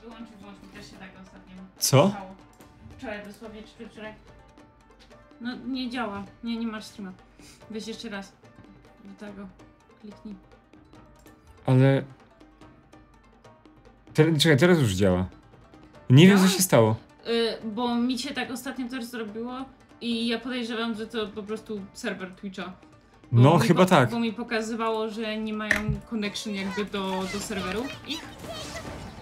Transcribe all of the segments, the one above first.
Wyłącz, mi też się tak ostatnio Co? stało. Wczoraj dosłownie, czy wczoraj? No nie działa, nie masz streama. Weź jeszcze raz. Do tego. Kliknij. Ale... Czekaj, teraz już działa. Nie wiem, co się stało. Bo mi się tak ostatnio też zrobiło i ja podejrzewam, że to po prostu serwer Twitcha. No, chyba tak. Bo mi pokazywało, że nie mają connection jakby do serwerów ich.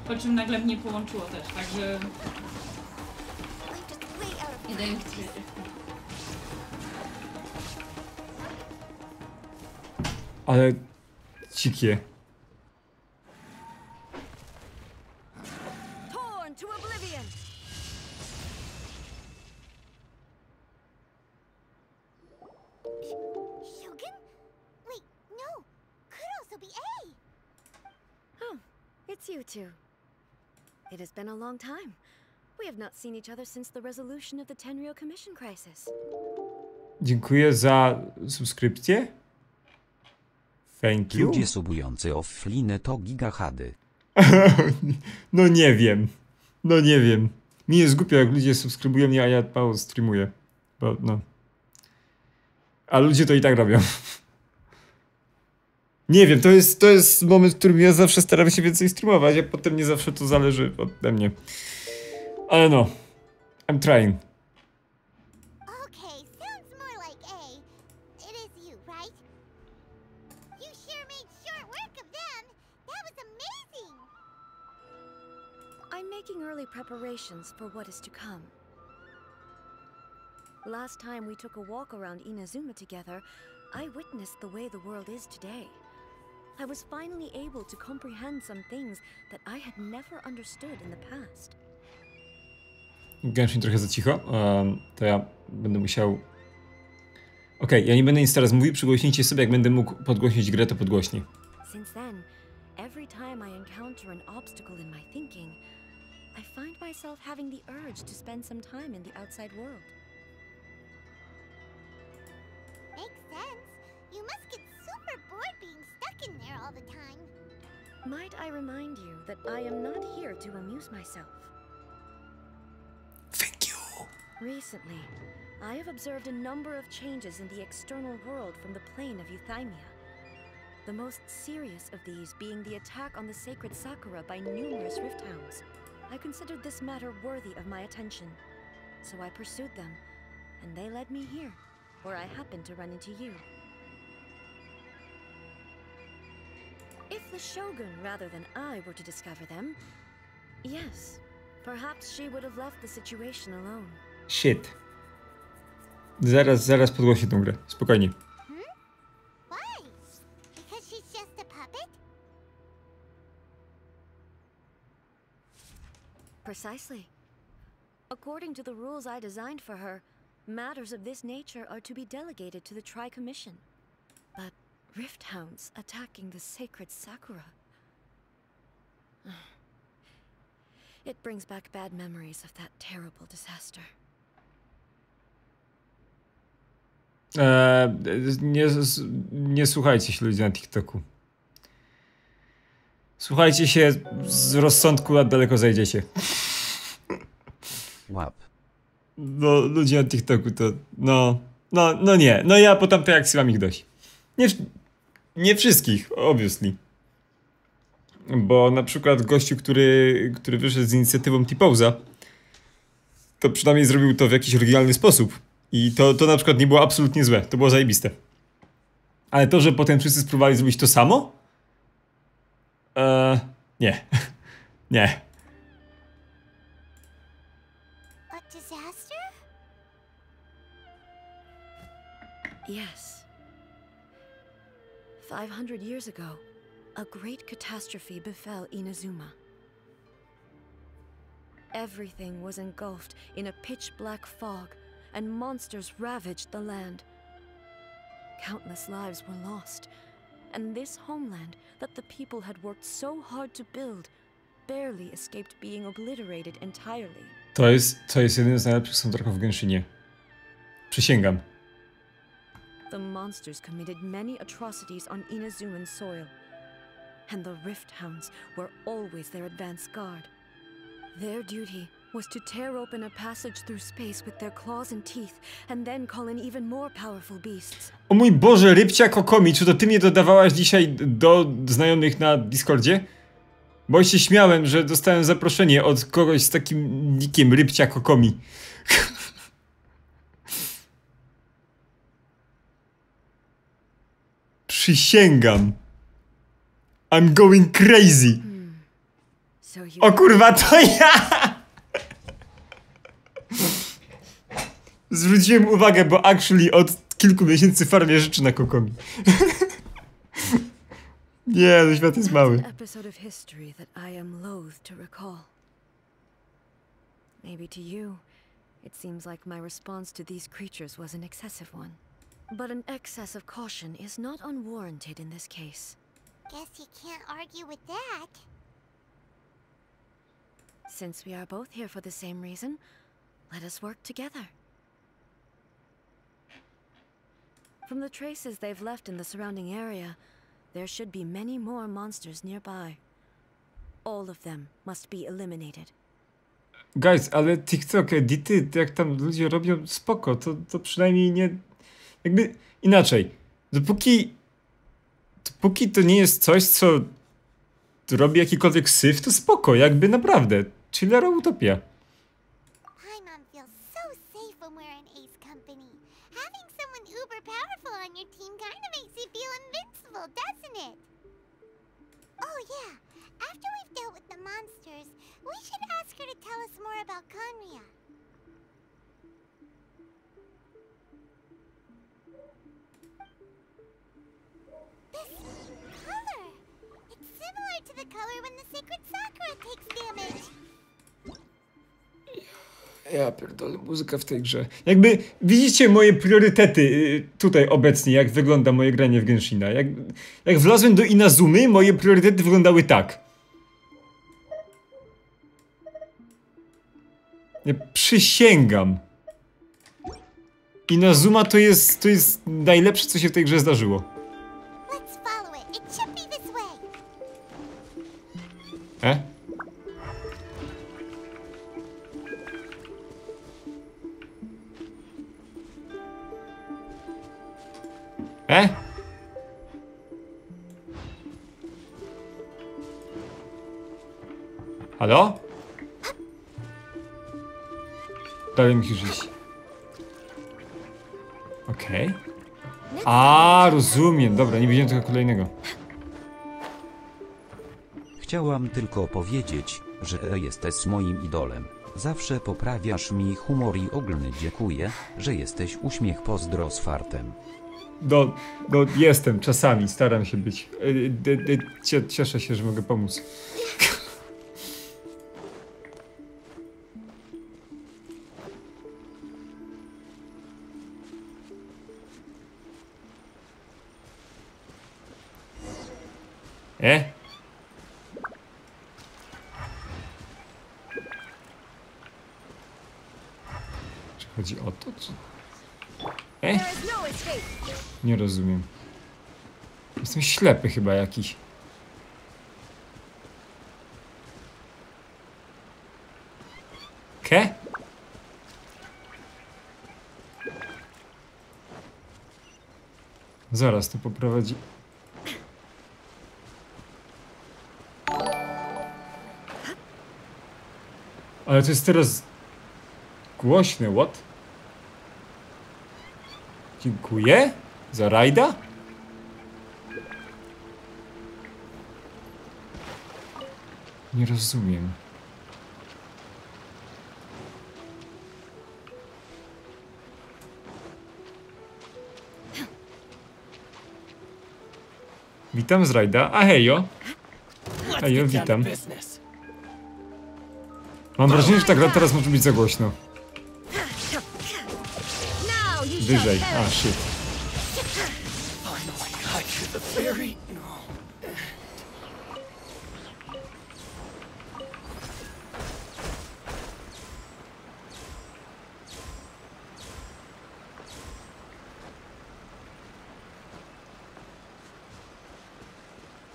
Po czym nagle mnie połączyło też, także... Nie daję mi wiedzieć. Ale... Dzikie. Torn to oblivion. Shogun? Wait, no. Could also be A. Oh, it's you two. It has been a long time. We have not seen each other since the resolution of the Tenryou Commission crisis. Dziękuję za subskrypcję. Thank you. Ludzie subujący offline to gigahady. No nie wiem. No nie wiem. Mi jest głupio, jak ludzie subskrybują mnie, a ja mało streamuję. Bo no. A ludzie to i tak robią. Nie wiem, to jest moment, w którym ja zawsze staram się więcej streamować, a potem nie zawsze to zależy ode mnie. Ale no. I'm trying. Okay, sounds more like A. It is you, right? You sure made short work of them. That was amazing. I'm making early preparations for what is to come. Last time we took a walk around Inazuma together, I witnessed the way the world is today. I was finally able to comprehend some things that I had never understood in the past. Genshin trochę za cicho, to ja będę musiał... Okej, ja nie będę nic teraz mówił, przygłośnijcie sobie, jak będę mógł podgłośnić grę, to podgłośnię. Since then, every time I encounter an obstacle in my thinking, I find myself having the urge to spend some time in the outside world. Makes sense. You must get super bored being stuck in there all the time. Might I remind you that I am not here to amuse myself? Thank you. Recently, I have observed a number of changes in the external world from the plane of Euthymia. The most serious of these being the attack on the sacred Sakura by numerous Rift Hounds. I considered this matter worthy of my attention, so I pursued them, and they led me here, where I happened to run into you. If the Shogun rather than I were to discover them, yes, perhaps she would have left the situation alone. Shit. Zaraz podgłośnię tę grę. Spokojnie. Why? Because she's just a puppet? Precisely. According to the rules I designed for her, matters of this nature are to be delegated to the Tri-Commission. But Rift Hounds attacking the sacred Sakura... It brings back bad memories of that terrible disaster. Nie słuchajcie się ludzi na TikToku. Słuchajcie się z rozsądku, a daleko zajdziecie. Łap. No, ludzie na TikToku to... No nie. No ja po tamtej akcji mam ich dość. Nie wszystkich, obviously. Bo na przykład gościu, który wyszedł z inicjatywą T-Pose'a, to przynajmniej zrobił to w jakiś oryginalny sposób. I to na przykład nie było absolutnie złe. To było zajebiste. Ale to, że potem wszyscy spróbowali zrobić to samo? Nie. Nie. A disaster? Yes. 500 years ago, a great catastrophe befell Inazuma. Everything was engulfed in a pitch-black fog, and monsters ravaged the land. Countless lives were lost, and this homeland that the people had worked so hard to build barely escaped being obliterated entirely. To jest jeden z najlepszych soundtracków w Genshinie. Przysięgam. The monsters committed many atrocities on Inazuman soil, and the Rift Hounds were always their advance guard. Their duty was to tear open a passage through space with their claws and teeth, and then call in even more powerful beasts. O mój Boże, Rybcia Kokomi, czy to ty mnie dodawałaś dzisiaj do znajomych na Discordzie? Bo się śmiałem, że dostałem zaproszenie od kogoś z takim nickiem Rybcia Kokomi. Przysięgam. I'm going crazy. So you O kurwa, to ja! Zwróciłem uwagę, bo actually od kilku miesięcy farmię rzeczy na Kokomi. Nie, no świat jest That's mały. an episode of history that I am loath to recall. Maybe to you, it seems like my response to these creatures was an excessive one. But an excess of caution is not unwarranted in this case. Guess you can't argue with that. Since we are both here for the same reason, let us work together. From the traces they've left in the surrounding area, there should be many more monsters nearby. All of them must be eliminated. Guys, ale TikTok, edity, jak tam ludzie robią, spoko, to przynajmniej nie... Jakby inaczej. Dopóki to nie jest coś, co robi jakikolwiek syf, to spoko, jakby naprawdę. Chillera utopia. Paimon feels so safe when we're in Ace Company. Having someone uber powerful on your team kinda makes you feel invincible, doesn't it? Oh yeah, after we've dealt with the monsters, we should ask her to tell us more about Conria. This color! It's similar to the color when the Sacred Sakura takes damage. Ja pierdolę, muzyka w tej grze. Jakby widzicie moje priorytety tutaj obecnie, jak wygląda moje granie w Genshina. Jak wlazłem do Inazumy, moje priorytety wyglądały tak. Ja przysięgam. Inazuma to jest najlepsze, co się w tej grze zdarzyło. Let's follow it. It should be this way. Halo? Dalej musisz iść. Okej. A, rozumiem. Dobra, nie widziałem tego kolejnego. Chciałam tylko powiedzieć, że jesteś moim idolem. Zawsze poprawiasz mi humor i ogólny. Dziękuję, że jesteś uśmiech pozdro z fartem. No, jestem czasami, staram się być. Cieszę się, że mogę pomóc. Czy chodzi o to, czy... Nie rozumiem. Jestem ślepy chyba jakiś. Ke? Zaraz to poprowadzi. Ale to jest teraz głośne, what? Dziękuję za rajda. Nie rozumiem. Witam z rajda. A hejo. Hejo, witam. Mam wrażenie, że ta gra teraz może być za głośno. Wyżej. A, shit.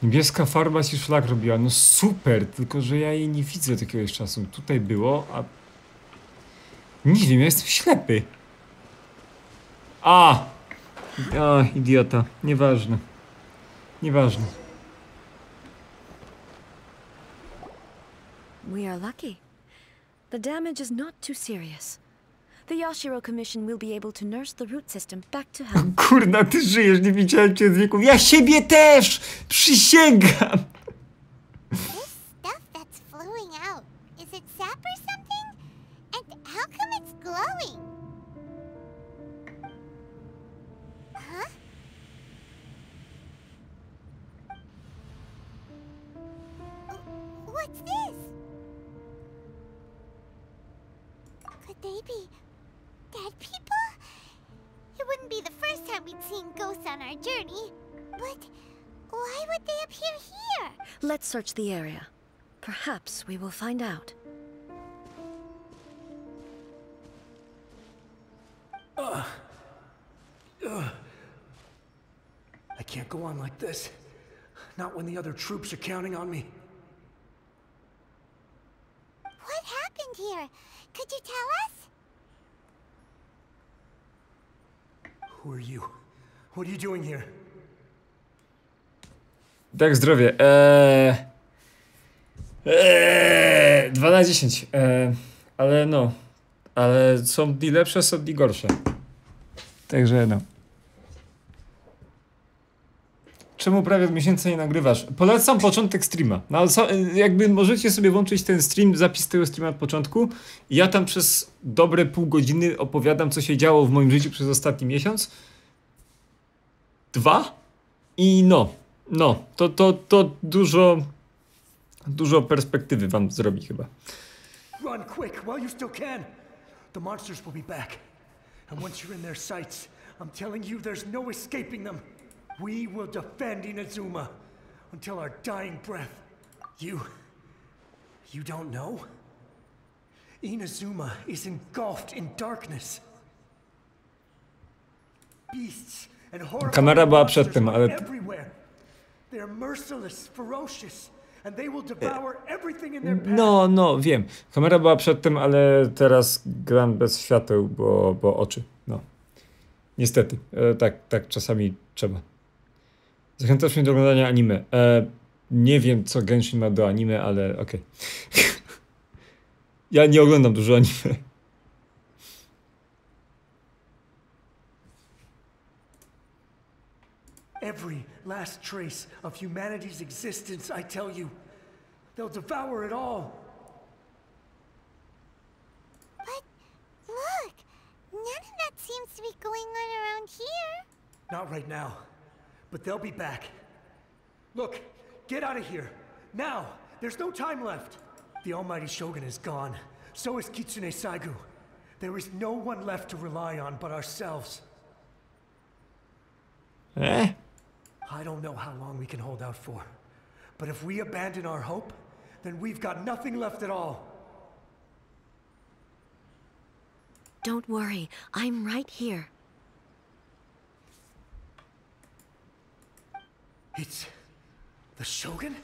Niebieska farba ci szlak robiła. No super, tylko że ja jej nie widzę od jakiegoś czasu. Tutaj było, a... Nie wiem, ja jestem ślepy. A, idiota. Nieważne. Nieważne. We are lucky. The damage is not too serious. The Yashiro Commission will be able to nurse the root system back to health. Kurna, ty żyjesz, nie widziałem cię z wieków. Ja siebie też! Przysięgam! This stuff that's flowing out, is it sap or something? And how come it's glowing? Huh? What's this? Could they be dead people? It wouldn't be the first time we'd seen ghosts on our journey. But why would they appear here? Let's search the area. Perhaps we will find out. I can't go on like this. Not when the other troops are counting on me. What happened here? Could you tell us? Who are you? What are you doing here? Tak, zdrowie. 2 na 10. Ale no. Ale są dni lepsze, są dni gorsze. Także no. Czemu prawie od miesiąca nie nagrywasz? Polecam początek streama. No, ale jakby możecie sobie włączyć ten stream, zapis tego streama od początku. Ja tam przez dobre pół godziny opowiadam, co się działo w moim życiu przez ostatni miesiąc. 2. I no. To dużo perspektywy wam zrobi chyba. Run quick while you still can. The monsters will be back. And once you're in their sights, I'm telling you there's no escaping them. We will defend Inazuma until our dying breath. You don't know? Inazuma is engulfed in darkness. Beasts and horrible Kamera była przed tym, ale... everywhere. They're merciless, ferocious, and they will devour everything in their path. No, wiem. Kamera była przed tym, ale teraz gram bez świateł, bo oczy. No. Niestety. Tak czasami trzeba. Zachęcasz mnie do oglądania anime. Nie wiem, co Genshin ma do anime, ale okej. Ja nie oglądam dużo anime. Every last trace of humanity's existence, I tell you. They'll devour it all. But look, none of that seems to be going on around here. Not right now, but they'll be back. Look, get out of here. Now! There's no time left. The almighty Shogun is gone. So is Kitsune Saigu. There is no one left to rely on but ourselves. I don't know how long we can hold out for. But if we abandon our hope, then we've got nothing left at all. Don't worry, I'm right here. It's... the Shogun?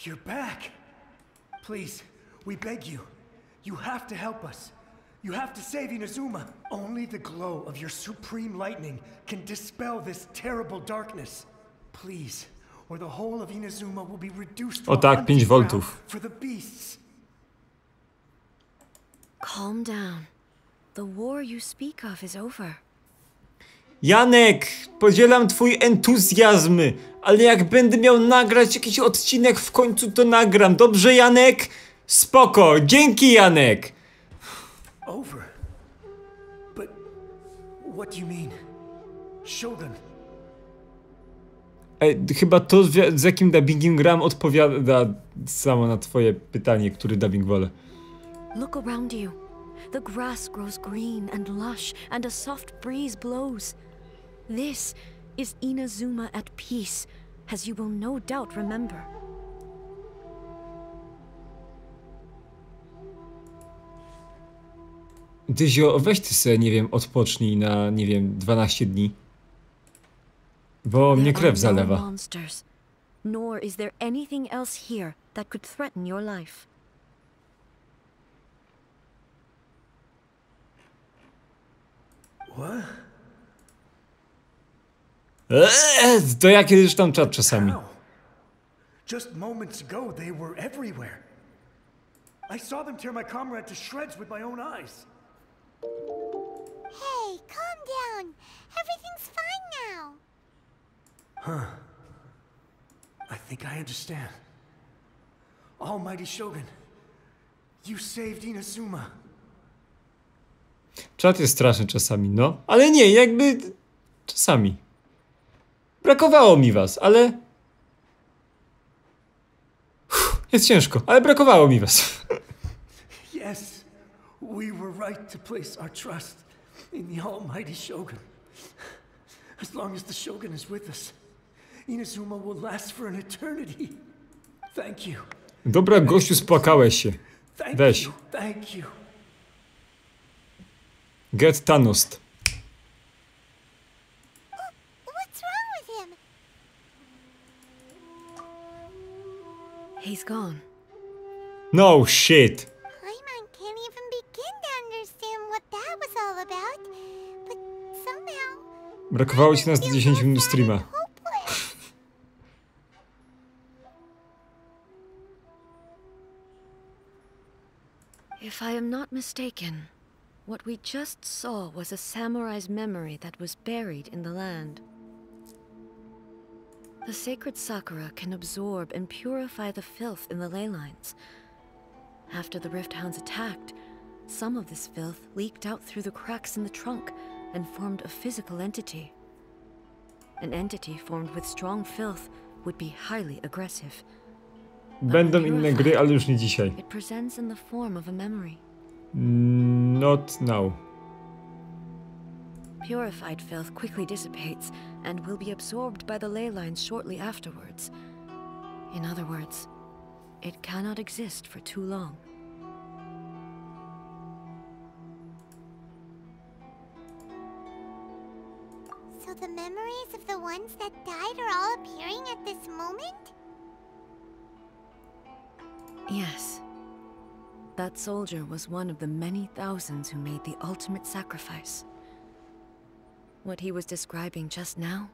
You're back! Please, we beg you. You have to help us. You have to save Inazuma. Only the glow of your supreme lightning can dispel this terrible darkness. Please, or the whole of Inazuma will be reduced to O tak, 5 hunting ground voltów. for the beasts. Calm down. The war you speak of is over. Janek, podzielam twój entuzjazm, ale jak będę miał nagrać jakiś odcinek w końcu, to nagram. Dobrze, Janek? Spoko. Dzięki, Janek. Over? But what do you mean? Shogun? Chyba to, z jakim dubbingiem gram, odpowiada samo na twoje pytanie, który dubbing wolę. Look around you. The grass grows green and lush, and a soft breeze blows. This is Inazuma at peace, as you will no doubt remember. Dyzio, weź ty se, nie wiem, odpocznij na, nie wiem, 12 dni. Bo mnie There krew are no zalewa. monsters, nor is there anything else here that could threaten your life. What? To ja kiedyś tam czat czasami. How? Just moments ago, they were everywhere. I saw them tear my comrade to shreds with my own eyes. Hey, calm down. Everything's fine now. I think I understand. Almighty Shogun, you saved Inazuma. Czat jest straszny czasami, no. Ale nie, jakby... Czasami. Brakowało mi was, ale... Jest ciężko, ale brakowało mi was. Yes, we were right to place our trust in the Almighty Shogun. As long as the Shogun is with us, Inazuma will last for an eternity. Thank you. Dobra, gościu, spłakałeś się. Thank Weź. you. Thank you. Get Thanos. What's wrong with him? He's gone. No shit. Paimon can't even begin to understand what that was all about. But somehow... Brakowało ci nas do 10 minut streama. hopeless. If I am not mistaken, what we just saw was a samurai's memory that was buried in the land. The sacred sakura can absorb and purify the filth in the ley lines. After the Rift Hounds attacked, some of this filth leaked out through the cracks in the trunk and formed a physical entity. An entity formed with strong filth would be highly aggressive. Będą inne gry, ale już nie dzisiaj. It presents in the form of a memory. Not now. Purified filth quickly dissipates and will be absorbed by the ley lines shortly afterwards. In other words, it cannot exist for too long. So the memories of the ones that died are all appearing at this moment? Yes. That soldier was one of the many thousands who made the ultimate sacrifice. What he was describing just now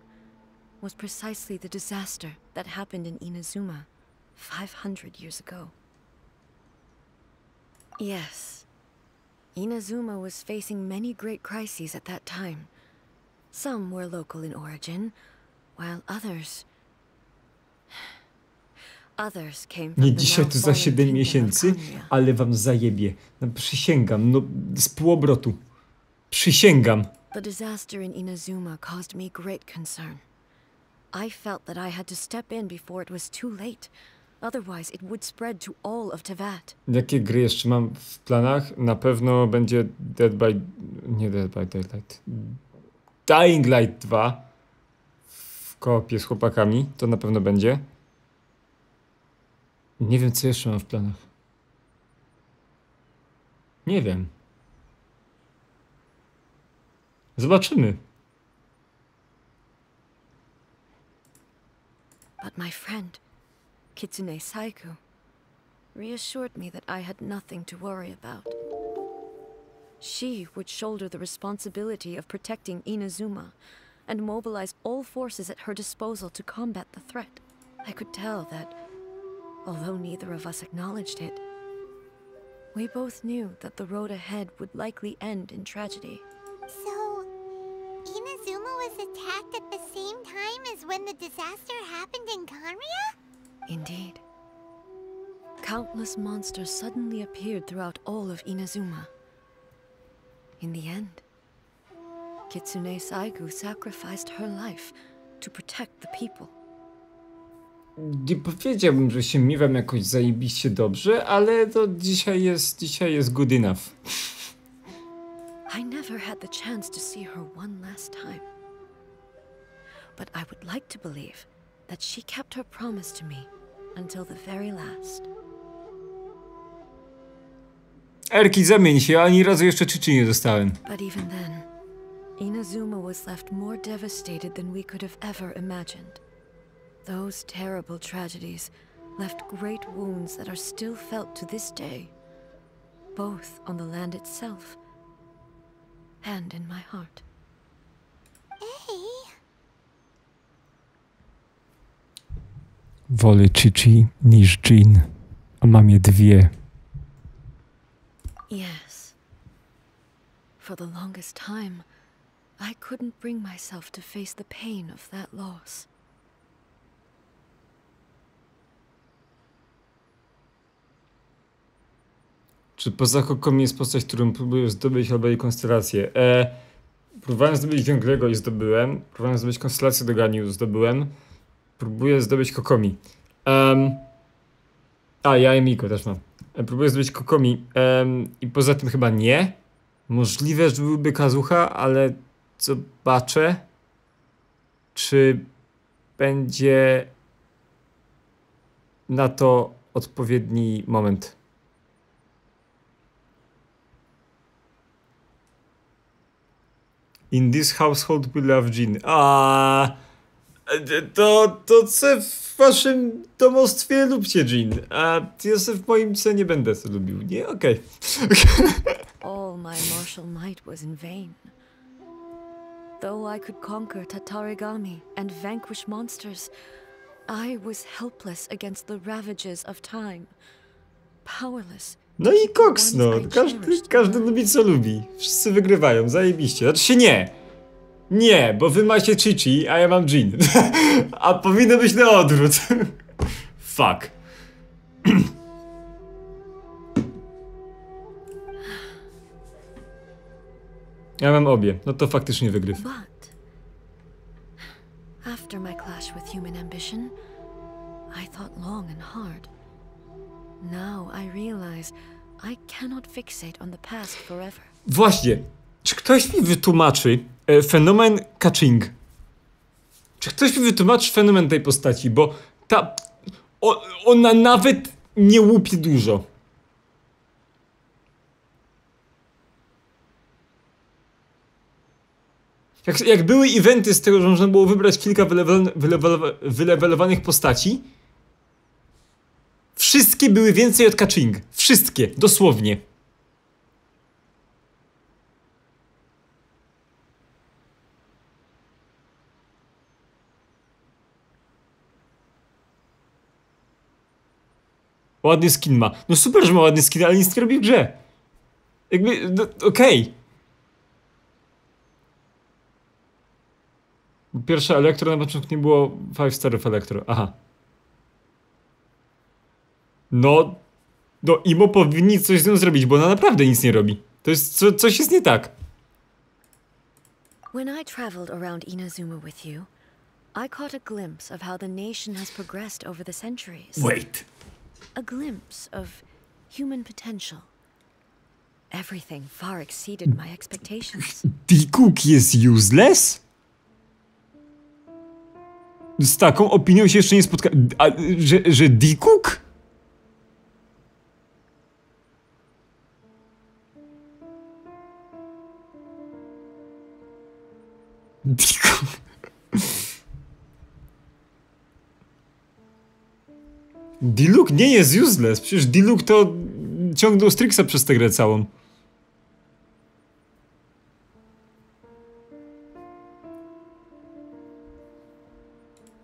was precisely the disaster that happened in Inazuma 500 years ago. Yes. Inazuma was facing many great crises at that time. Some were local in origin, while others came from Nie the dzisiaj, now to za fallen 7 kingdom of miesięcy, Kanya. ale wam zajebie. No, przysięgam, no z półobrotu. Przysięgam. The disaster in Inazuma caused me great concern. I felt that I had to step in before it was too late. Otherwise, it would spread to all of Teyvat. Jakie gry jeszcze mam w planach? Na pewno będzie nie Dead by Daylight. Dying Light 2 w koopie z chłopakami. To na pewno będzie. Nie wiem, co jeszcze mam w planach. Nie wiem. Zobaczymy. But my friend, Kitsune Saiku, reassured me that I had nothing to worry about. She would shoulder the responsibility of protecting Inazuma and mobilize all forces at her disposal to combat the threat. I could tell that, although neither of us acknowledged it, we both knew that the road ahead would likely end in tragedy. So, Inazuma was attacked at the same time as when the disaster happened in Kanria? Indeed. Countless monsters suddenly appeared throughout all of Inazuma. In the end, Kitsune Saigu sacrificed her life to protect the people. Nie powiedziałbym, że się miewam jakoś zajebiście dobrze, ale to dzisiaj jest good enough. I never had the chance to see her one last time. But I would like to believe that she kept her promise to me until the very last. Erki, zamień się, ani razu jeszcze czyczy nie dostałem. But even then, Inazuma was left more devastated than we could have ever imagined. Those terrible tragedies left great wounds that are still felt to this day, both on the land itself and in my heart. Hey, Wolę Chi-Chi niż Jean, a mam je dwie. Yes. For the longest time, I couldn't bring myself to face the pain of that loss. Czy poza Kokomi jest postać, którą próbuję zdobyć, albo jej konstelację? Próbowałem zdobyć Węglego i zdobyłem. Próbowałem zdobyć konstelację do Ganiu, zdobyłem. Próbuję zdobyć Kokomi. Ja i Miko też mam. Próbuję zdobyć Kokomi. I poza tym chyba nie. Możliwe, że byłby Kazuha, ale zobaczę, czy będzie na to odpowiedni moment. In this household we love Jean. To co w waszym domostwie lubcie Jean. A ja sobie w moim co nie będę co lubił. Nie? Okej. All my martial might was in vain. Though I could conquer Tatarigami and vanquish monsters, I was helpless against the ravages of time. Powerless. No i koks, no. Każdy lubi co lubi. Wszyscy wygrywają, zajebiście. Znaczy się nie. Nie, bo wy macie Chi-Chi, a ja mam Jean. A powinno być na odwrót. Fuck. Ja mam obie. No to faktycznie wygryw. But after my clash with human ambition, I thought long and hard. Now I realize I cannot fixate on the past forever. Właśnie. Czy ktoś mi wytłumaczy fenomen Kaching? Czy ktoś mi wytłumaczy fenomen tej postaci? Bo ona nawet nie łupie dużo. Jak były eventy z tego, że można było wybrać kilka wylewelowanych postaci, wszystkie były więcej od Kaching. Wszystkie, dosłownie. Ładny skin ma. No super, że ma ładny skin, ale nic nie robi w grze. Jakby, no, okej. Pierwsze Elektro na początku nie było 5 starów Elektro. Aha. No Imo powinni coś z nią zrobić, bo ona naprawdę nic nie robi. To jest, coś jest nie tak. When I traveled around Inazuma with you, I caught a glimpse of how the nation has progressed over the centuries. Wait. A glimpse of human potential. Everything far exceeded my expectations. D-Cook jest useless? Z taką opinią się jeszcze nie spotkałem. Że D-Cook? D-Cook. D-Luke nie jest useless. Przecież D-Luke to ciągnął Strixa przez tę grę całą.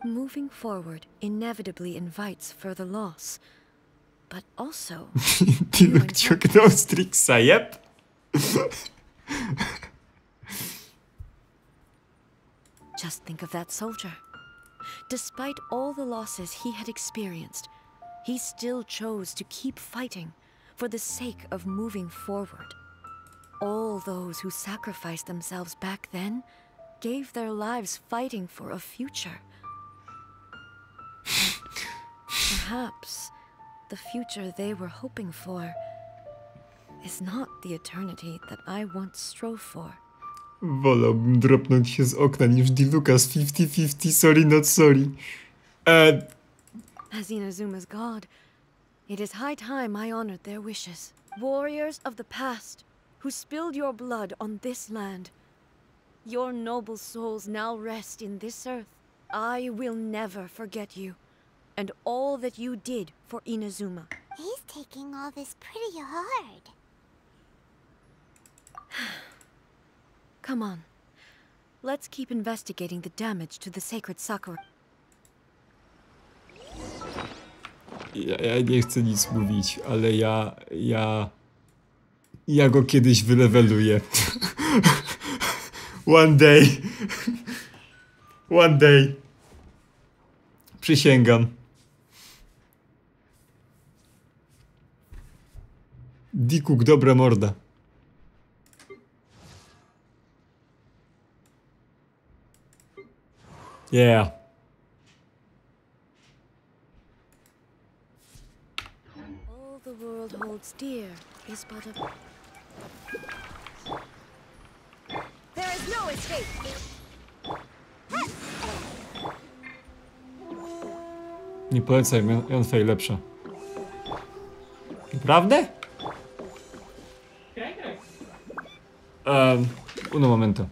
Moving forward inevitably invites further loss, but also D-Luke ciągnął Strixa, yep. Just think of that soldier. Despite all the losses he had experienced, he still chose to keep fighting for the sake of moving forward. All those who sacrificed themselves back then gave their lives fighting for a future. Perhaps the future they were hoping for is not the eternity that I once strove for. Wolałbym dropnąć się z okna niż D-Luka z 50-50, sorry not sorry. As Inazuma's god, it is high time I honored their wishes. Warriors of the past, who spilled your blood on this land, Your noble souls now rest in this earth. I will never forget you, and all that you did for Inazuma. He's taking all this pretty hard. Come on. Let's keep investigating the damage to the sacred Sakura. Ja nie chcę nic mówić, ale ja go kiedyś wyleweluję. One day. One day. Przysięgam. Dikuk, dobra morda. Yeah. All the world holds dear is but a... There is no escape! Nie polecaj, Yanfei lepsza. Naprawdę? Graj. Uno momento.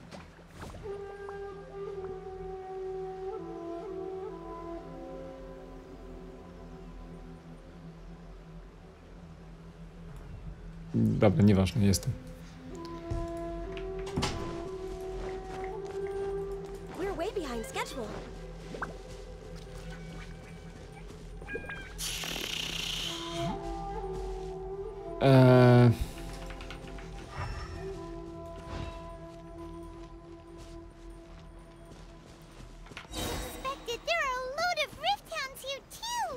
Dobra, nieważne, jestem. We're way behind schedule. Expected there are a load of Rift Hounds here too.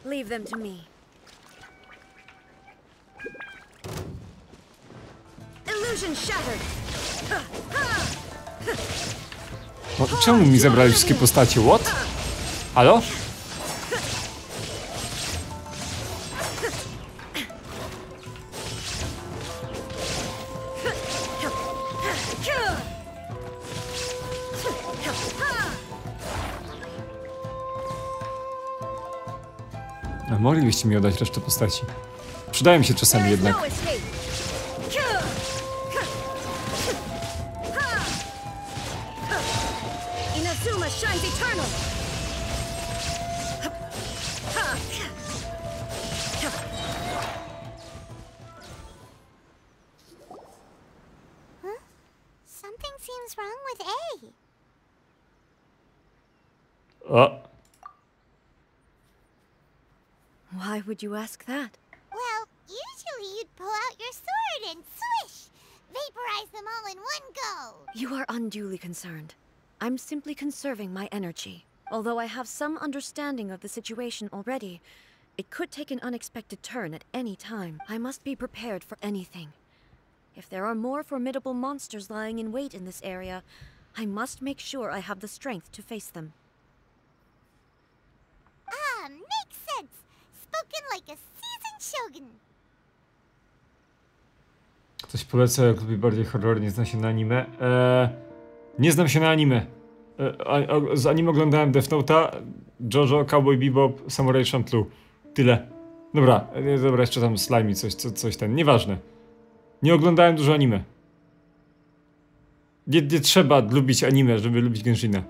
Leave them to me. Illusion shattered! No, czemu mi zabrali wszystkie postacie? What? Halo? A moglibyście mi oddać resztę postaci. Przydają się czasami jednak. No escape! Inazuma shines eternal! Something seems wrong with A. O, Why would you ask that? Well, usually you'd pull out your sword and swish! Vaporize them all in one go! You are unduly concerned. I'm simply conserving my energy. Although I have some understanding of the situation already, it could take an unexpected turn at any time. I must be prepared for anything. If there are more formidable monsters lying in wait in this area, I must make sure I have the strength to face them. Ah, makes sense! Spoken like a seasoned shogun. ktoś poleca, jak lubi bardziej horror, nie zna się na anime. Nie znam się na anime. Z anime oglądałem Death Note'a, JoJo, Cowboy Bebop, Samurai Champloo. Tyle. Dobra, jeszcze tam Slimy, coś ten, nieważne. Nie oglądałem dużo anime. Nie trzeba lubić anime, żeby lubić Genshina.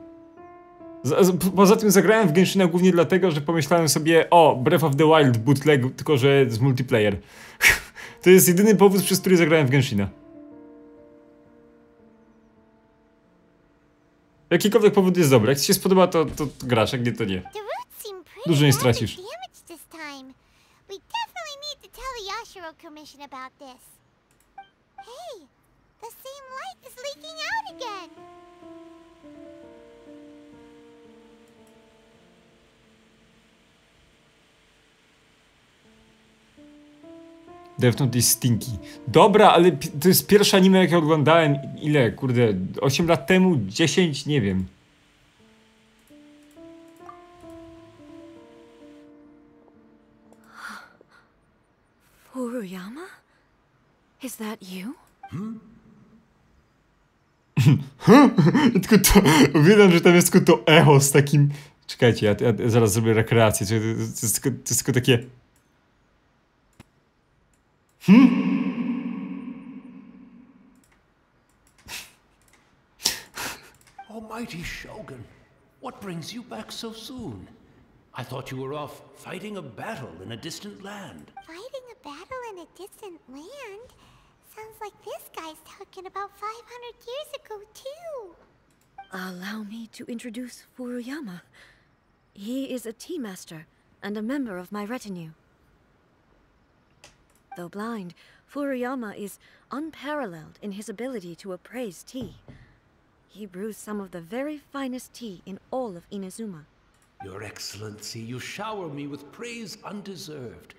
Poza tym zagrałem w Genshina głównie dlatego, że pomyślałem sobie, o, Breath of the Wild bootleg, tylko że z multiplayer. To jest jedyny powód, przez który zagrałem w Genshina. Jakikolwiek powód jest dobry. Jak ci się spodoba, to grasz, jak nie, to nie. Dużo nie stracisz. We definitely need to tell the Yashiro Commission about this. Hey, the same light is leaking out again. Death Note jest stinky. Dobra, ale to jest pierwsze anime, jakie oglądałem. Ile, kurde, 8 lat temu? 10? Nie wiem. Furuyama? Is that you? Tylko to, uwielbiam, że tam jest tylko to echo z takim... Czekajcie, ja zaraz zrobię rekreację. To jest tylko takie... Almighty Shogun, what brings you back so soon? I thought you were off fighting a battle in a distant land. Fighting a battle in a distant land? Sounds like this guy's talking about 500 years ago, too. Allow me to introduce Furuyama. He is a tea master and a member of my retinue. Though blind, Furuyama is unparalleled in his ability to appraise tea. He brews some of the very finest tea in all of Inazuma. Your Excellency, you shower me with praise undeserved.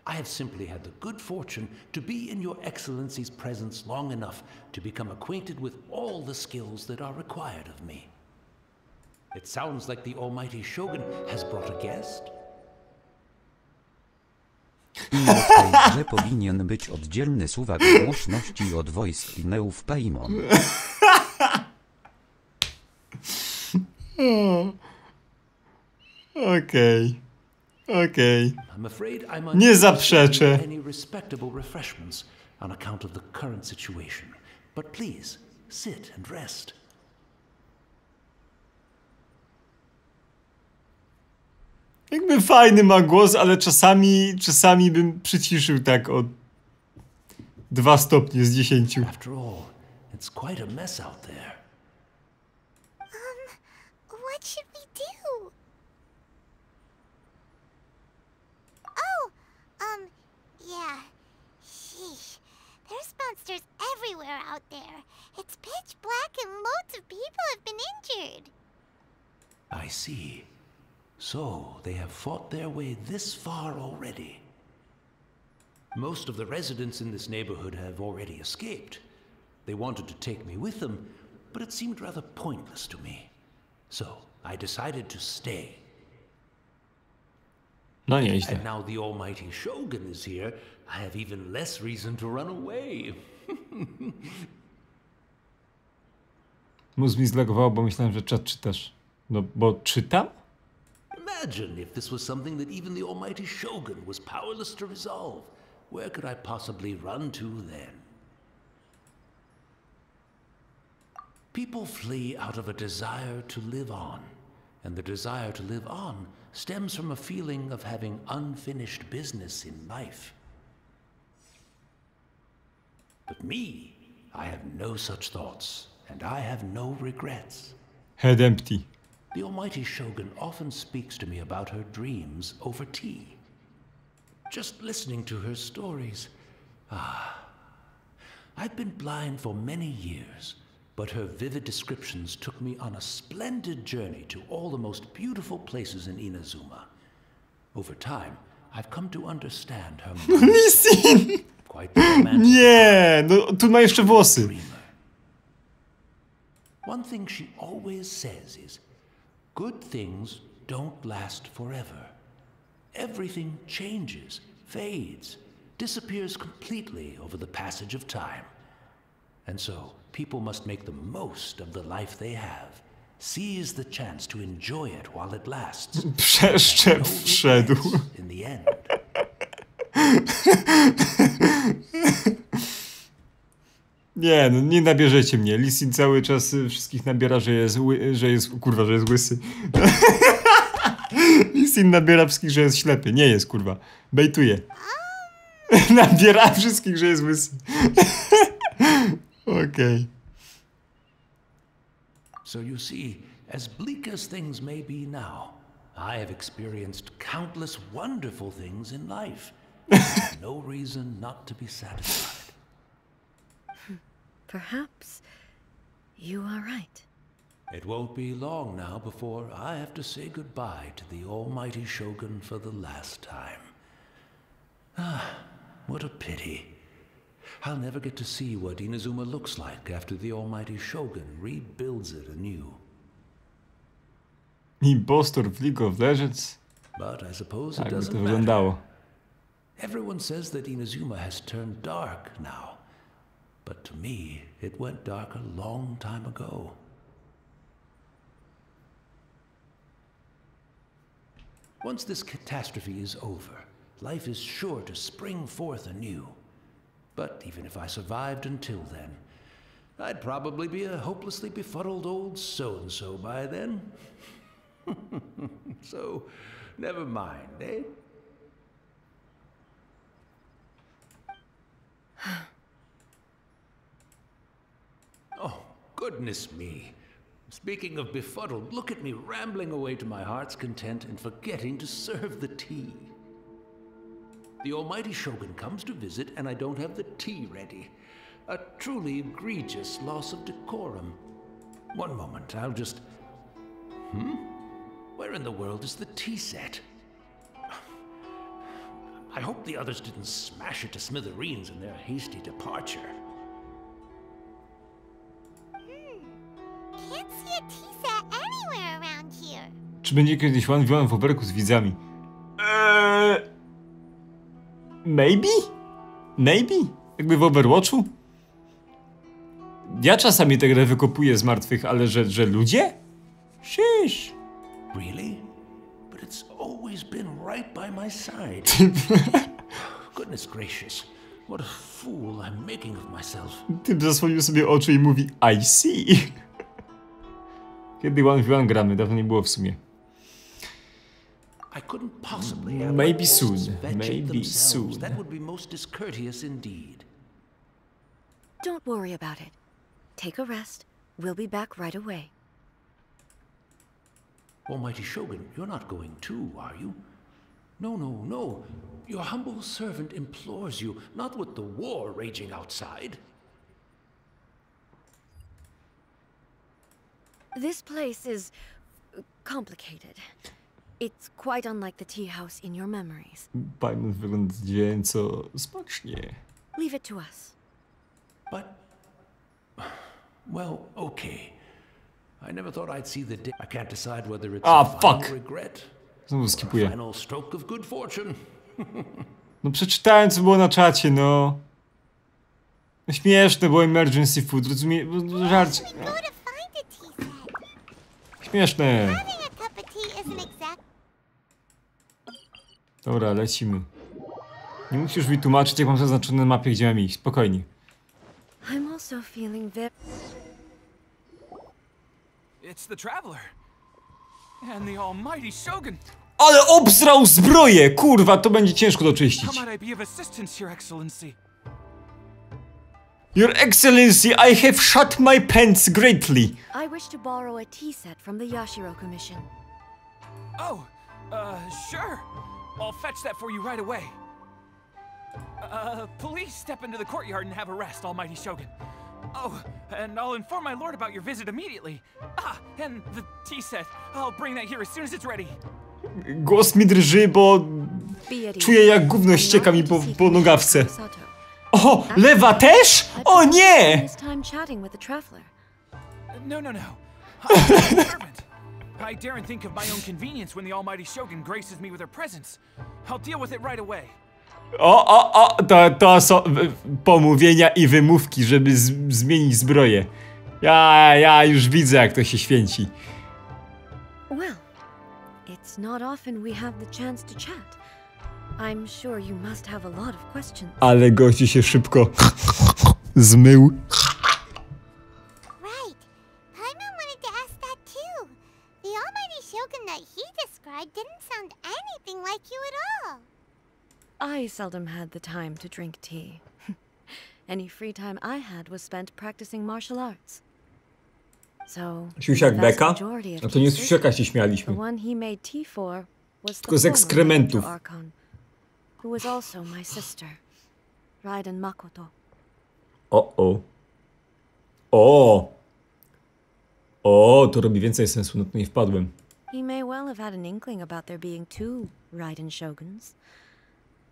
I have simply had the good fortune to be in Your Excellency's presence long enough to become acquainted with all the skills that are required of me. It sounds like the Almighty Shogun has brought a guest. I w tej grze powinien być oddzielny suwak głośności od voice lineów Paimon. Okej. Okej. I'm afraid I'm Nie unable to zaprzeczę. serve you any respectable refreshments on account of the current situation. But please, sit and rest. Jakby fajny ma głos, ale czasami bym przyciszył tak o 2 stopnie z 10. After all, it's quite a mess out there. What should we do? Oh, yeah. Sheesh. There's monsters everywhere out there. It's pitch black and loads of people have been injured. I see. So, they have fought their way this far already. Most of the residents in this neighborhood have already escaped. They wanted to take me with them, but it seemed rather pointless to me. So, I decided to stay. No nieźle. And now the Almighty Shogun is here, I have even less reason to run away. Mózg mi zlagował, bo myślałem, że czat czytasz. No, bo czytam? Imagine if this was something that even the Almighty Shogun was powerless to resolve. Where could I possibly run to then? People flee out of a desire to live on, and the desire to live on stems from a feeling of having unfinished business in life. But me, I have no such thoughts, and I have no regrets. Head empty. The Almighty Shogun often speaks to me about her dreams over tea. Just listening to her stories. I've been blind for many years, but her vivid descriptions took me on a splendid journey to all the most beautiful places in Inazuma. Over time, I've come to understand her Lissin! quite the romantic Nie! No, tu ma jeszcze włosy. dreamer. One thing she always says is, good things don't last forever. Everything changes, fades, disappears completely over the passage of time. And so, people must make the most of the life they have. Seize the chance to enjoy it while it lasts. Przeszczep wszedł. In the end. Nie, no nie nabierzecie mnie. Lissin cały czas wszystkich nabiera, że jest łysy. Lissin nabiera wszystkich, że jest ślepy. Nie jest, kurwa. Bejtuje. Nabiera wszystkich, że jest łysy. Okej. So you see, as bleak as things may be now, I have experienced countless wonderful things in life. No reason not to be satisfied. Perhaps you are right. It won't be long now before I have to say goodbye to the Almighty Shogun for the last time. What a pity. I'll never get to see what Inazuma looks like after the Almighty Shogun rebuilds it anew. Impostor w League of Legends? But I suppose Tak it by doesn't to matter. wyglądało. Everyone says that Inazuma has turned dark now. But to me, it went dark a long time ago. Once this catastrophe is over, life is sure to spring forth anew. But even if I survived until then, I'd probably be a hopelessly befuddled old so-and-so by then. So, never mind, eh? Oh, goodness me. Speaking of befuddled, look at me rambling away to my heart's content and forgetting to serve the tea. The almighty Shogun comes to visit and I don't have the tea ready. A truly egregious loss of decorum. One moment, I'll just... Where in the world is the tea set? I hope the others didn't smash it to smithereens in their hasty departure. Can't see a tea set anywhere around here. Czy będzie kiedyś one v one w oberku z widzami? Maybe? Maybe? Jakby w Overwatchu? Ja czasami tę grę wykopuję z martwych, ale że ludzie? Szysz. Really? But it's always been right by my side. Goodness gracious. What a fool I'm making of myself. Typ zasłonił sobie oczy i mówi I see. Kiedy one v one gramy? Dawno nie było w sumie. I couldn't possibly have Maybe my soon. hosts veg Maybe themselves. soon. That would be most discourteous indeed. Don't worry about it. Take a rest. We'll be back right away. Almighty Shogun, you're not going too, are you? No, no, no. Your humble servant implores you, not with the war raging outside. This place is complicated. It's quite unlike the tea house in your memories. Paimon wygląda dziecięco smacznie. Leave it to us. But, well, okay. I never thought I'd see the day. I can't decide whether it's Ah, a final fuck. regret Znowu or a skipuję. final stroke of good fortune. No przeczytałem co było na czacie, no. No śmieszne było emergency food, rozumie? Żart. We go to find a tea set. Śmieszne. Having a cup of tea isn't exact. Dobra, lecimy. Nie musisz mi tłumaczyć, jak mam zaznaczone na mapie, gdzie mam iść. Spokojnie. I'm also feeling very... It's the Traveler. And the almighty Shogun. Ale obsrał zbroję! Kurwa, to będzie ciężko doczyścić. How might I be of assistance, Your Excellency? Your Excellency, I have shut my pants greatly. I wish to borrow a tea set from the Yashiro Commission. Oh, sure. I'll fetch that for you right away. Please step into the courtyard and have a rest, almighty Shogun. Oh, and I'll inform my lord about your visit immediately. Ah, and the tea set. I'll bring that here as soon as it's ready. Głos mi drży, bo Be at czuję ease. jak gówno I'm ścieka not mi going to seek po nogawce. Masato. O, lewa też? O nie! This time chatting with the traveler. No. I'm a servant. I daren't think of my own convenience when the almighty Shogun graces me with her presence. I'll deal with it right away. To są pomówienia i wymówki, żeby zmienić zbroję. Ja już widzę, jak to się święci. Well, it's not often we have the chance to chat. I'm sure you must have a lot of questions. Ale gościu się szybko zmył. Right. Paimon wanted to ask that too. The almighty Shogun that he described didn't sound anything like you at all. I seldom had the time to drink tea. Any free time I had was spent practicing martial arts. So, Siusiak the vast beka? majority of A to nie z cases, siusiaka się the śmialiśmy. one he made tea for was Tylko z the former ekskrementów. Master Archon, who was also my sister, Raiden Makoto. O, to robi więcej sensu, na to nie wpadłem. He may well have had an inkling about there being two Raiden Shoguns,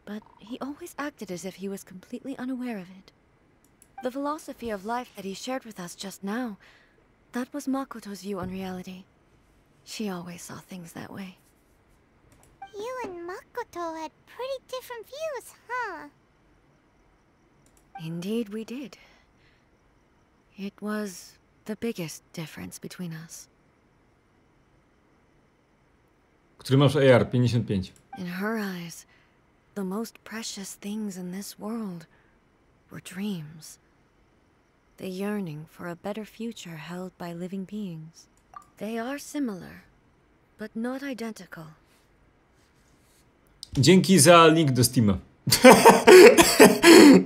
but he always acted as if he was completely unaware of it. The philosophy of life that he shared with us just now, that was Makoto's view on reality. She always saw things that way. You and Makoto had pretty different views, huh? Indeed, we did. It was the biggest difference between us. Który masz AR 55. In her eyes, the most precious things in this world were dreams. the yearning for a better future held by living beings. They are similar, but not identical. Dzięki za link do Steama.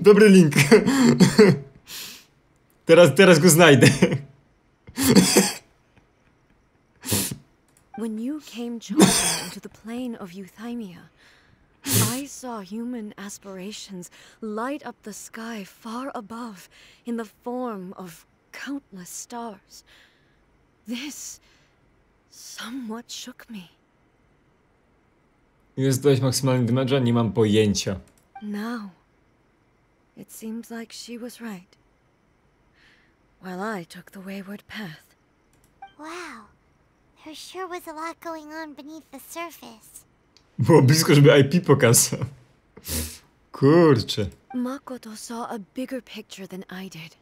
Dobry link. Teraz go znajdę. When you came charging into the plane of Euthymia, I saw human aspirations light up the sky far above in the form of countless stars. This somewhat shook me. Jest dość maksymalny damage'a? Nie mam pojęcia. Now, it seems like she was right. While I took the wayward path. Wow. There sure was a lot going on beneath the surface. Było blisko, żeby IP pokazał. Kurczę. Makoto saw a bigger picture than I did.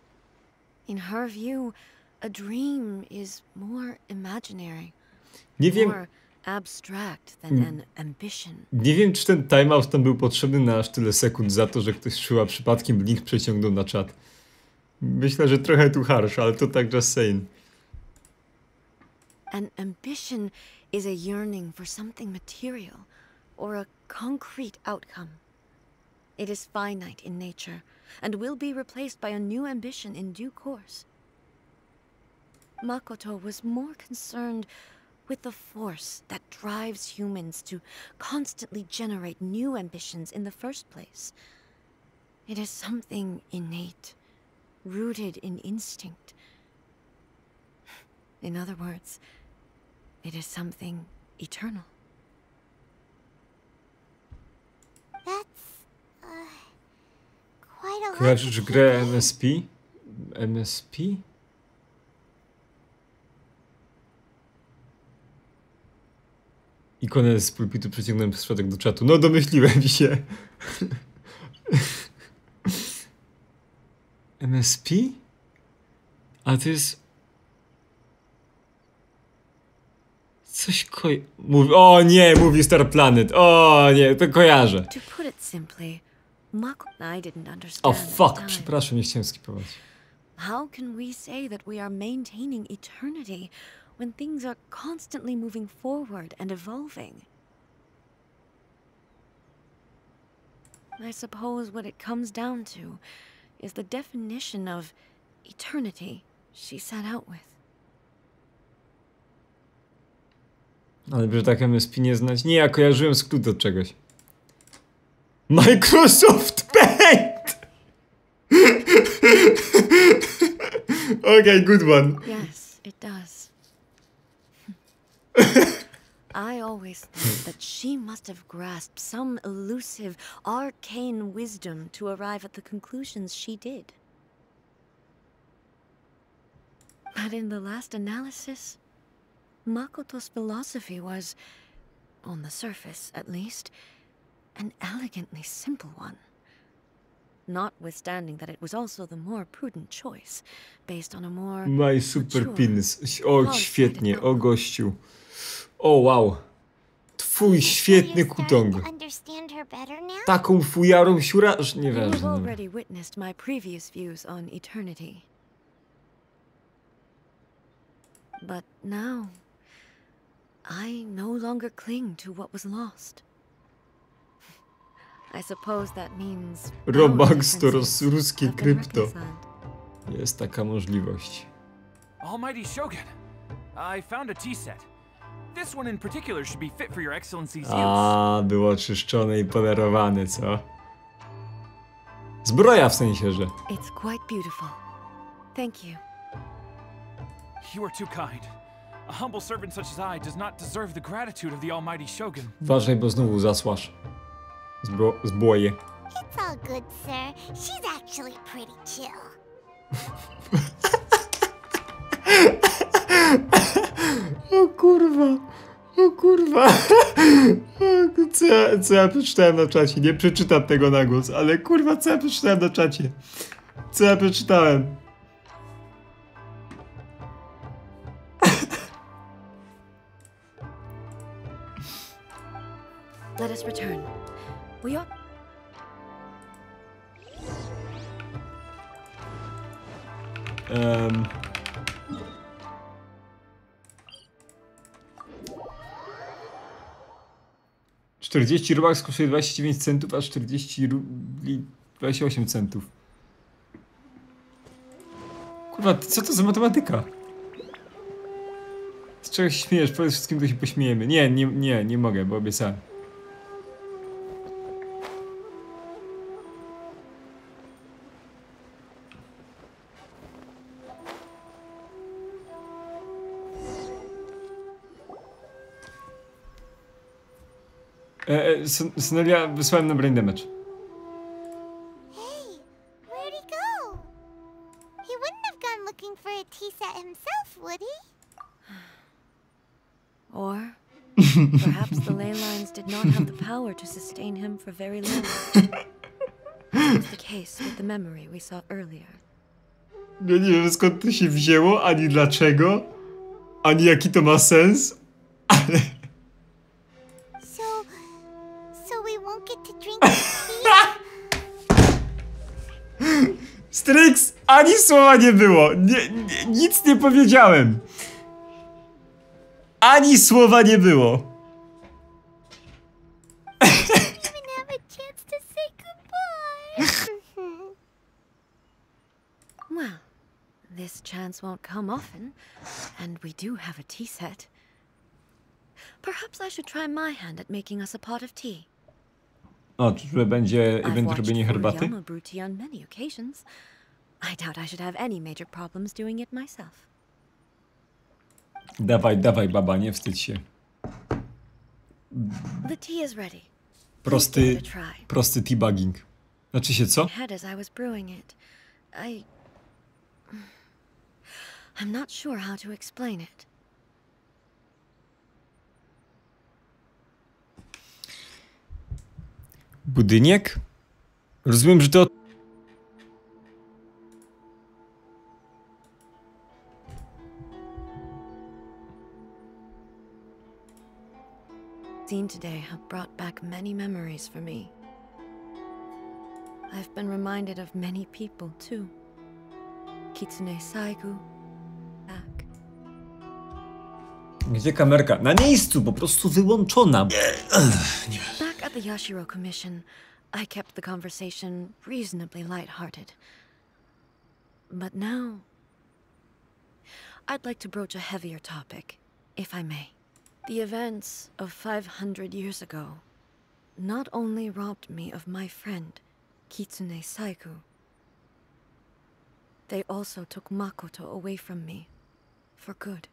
In her view, a dream is more imaginary. Nie wiem, More abstract than an ambition. nie wiem, czy ten timeout tam był potrzebny na aż tyle sekund za to, że ktoś szyła przypadkiem link przeciągnął na czat. Myślę, że trochę tu harsh, ale to tak just saying. An ambition is a yearning for something material or a concrete outcome. It is finite in nature and will be replaced by a new ambition in due course. Makoto was more concerned with the force that drives humans to constantly generate new ambitions in the first place. It is something innate, rooted in instinct. In other words, it is something eternal. That's quite a lot. Kojarzysz grę MSP? MSP? Ikonę z pulpitu przeciągnąłem przez środek do czatu. No domyśliłem się. MSP? A to jest... Coś o nie, mówi Star Planet. O nie, to kojarzę. To put it simply, I didn't understand O at the fuck, time. przepraszam, nie chciałem skipować. How can we say that we are maintaining eternity when things are constantly moving forward and evolving? I suppose what it comes down to is the definition of eternity she set out with. Ale że tak MSP nie znać? Nie, ja kojarzyłem skrót od czegoś. Microsoft Paint! Okay, good one. Yes, it does. I always thought that she must have grasped some elusive, arcane wisdom to arrive at the conclusions she did. But in the last analysis, Makoto's philosophy was, on the surface at least, an elegantly simple one. Notwithstanding that it was also the more prudent choice, based on a more My super mature, penis. O, świetnie, o gościu. O, wow. Twój świetny kutong. Understand her better now? Taką fujarą siuraż. You Nieważne. have already witnessed my previous views on eternity. But now, I no longer cling to what was lost. I suppose that means Robux to our differences ruskie have been krypto. reconciled. Jest taka możliwość. Almighty Shogun, I found a tea set. This one in particular should be fit for your excellency's use. A, było czyszczone i polerowane, co? Zbroja w sensie, że. It's quite beautiful. Thank you. You are too kind. A humble servant such as I does not deserve the gratitude of the Almighty Shogun. Uważaj, bo znowu zasłasz. Zbroję. It's all good, sir. She's actually pretty chill. O kurwa. O kurwa. Co ja przeczytałem na czacie? Nie przeczytam tego na głos, ale kurwa, co ja przeczytałem na czacie? Co ja przeczytałem? Let us return. We ought... Um... 40 Robux kosztuje 29 centów, a 40 rubli 28 centów. Kurwa, co to za matematyka? Z czego się śmiejesz? Powiedz wszystkim, to się pośmiejemy. Nie mogę, bo obiecałem. Synelia, wysłałem na brain damage. Hey, where'd he go? He wouldn't have gone looking for a tea set himself, would he? Or perhaps the ley lines did not have the power to sustain him for very long. That was the case with the memory we saw earlier. Ja nie wiem, skąd to się wzięło, ani dlaczego, ani jaki to ma sens, ale... So we won't get to drink tea? Strix, ani słowa nie było. Nic nie powiedziałem. Ani słowa nie było. Even have a chance to say goodbye. Well, this chance won't come often, and we do have a tea set. Perhaps I should try my hand at making us a pot of tea. O, czy będzie I've event watched robienia herbaty? Furuyama brew tea on many occasions. I doubt I should have any major problems doing it myself. Dawaj, dawaj, baba, nie wstydź się. The tea is ready. Please give it a try. Prosty teabagging. Znaczy się co? My head as I was brewing it. I'm not sure how to explain it. Budynek? Rozumiem, że to... Seen today have brought back many memories for me. I've been reminded of many people too. Kitsune Saigu, back. Gdzie kamerka? Na miejscu, po prostu wyłączona. Back at the Yashiro Commission, I kept the conversation reasonably light-hearted. But now, I'd like to broach a heavier topic, if I may. The events of 500 years ago not only robbed me of my friend, Kitsune Saigu, they also took Makoto away from me, for good.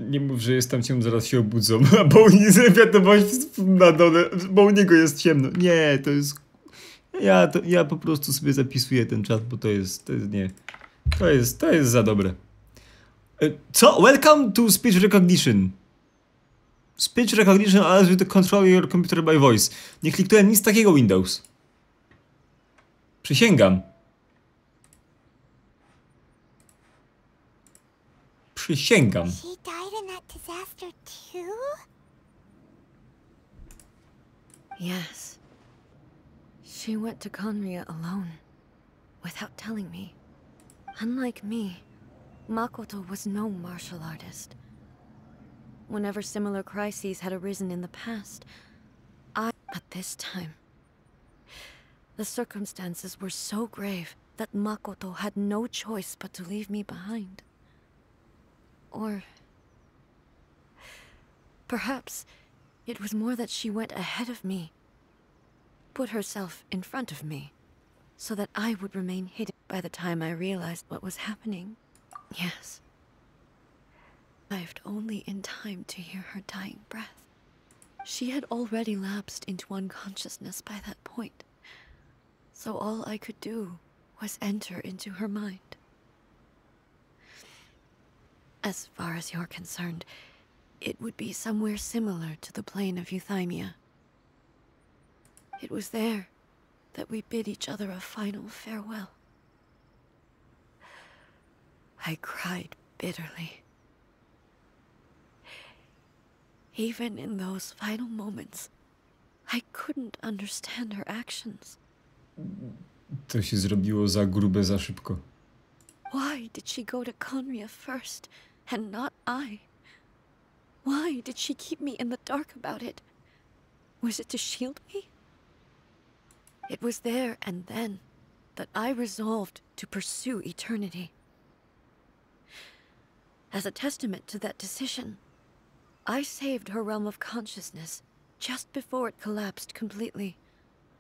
Nie mów, że jest tam ciemno, zaraz się obudzą. Bo u niego wiadomość na dole, bo u niego jest ciemno. Nie, to jest... Ja po prostu sobie zapisuję ten czat, bo to jest nie. To jest za dobre. Co? Welcome to speech recognition. Speech recognition allows you to control your computer by voice. Nie kliknąłem nic takiego Windows. Przysięgam. Przysięgam. She died in that disaster too? Yes. She went to Conria alone, without telling me. Unlike me, Makoto was no martial artist. Whenever similar crises had arisen in the past, but this time, the circumstances were so grave that Makoto had no choice but to leave me behind. Or perhaps it was more that she went ahead of me, put herself in front of me, so that I would remain hidden. By the time I realized what was happening, yes, I arrived only in time to hear her dying breath. She had already lapsed into unconsciousness by that point, so all I could do was enter into her mind. As far as you're concerned, it would be somewhere similar to the plane of Euthymia. It was there that we bid each other a final farewell. I cried bitterly. Even in those final moments, I couldn't understand her actions. To się zrobiło za grube, za szybko. Why did she go to Conria first, and not I? Why did she keep me in the dark about it? Was it to shield me? It was there and then that I resolved to pursue eternity. As a testament to that decision, I saved her realm of consciousness just before it collapsed completely,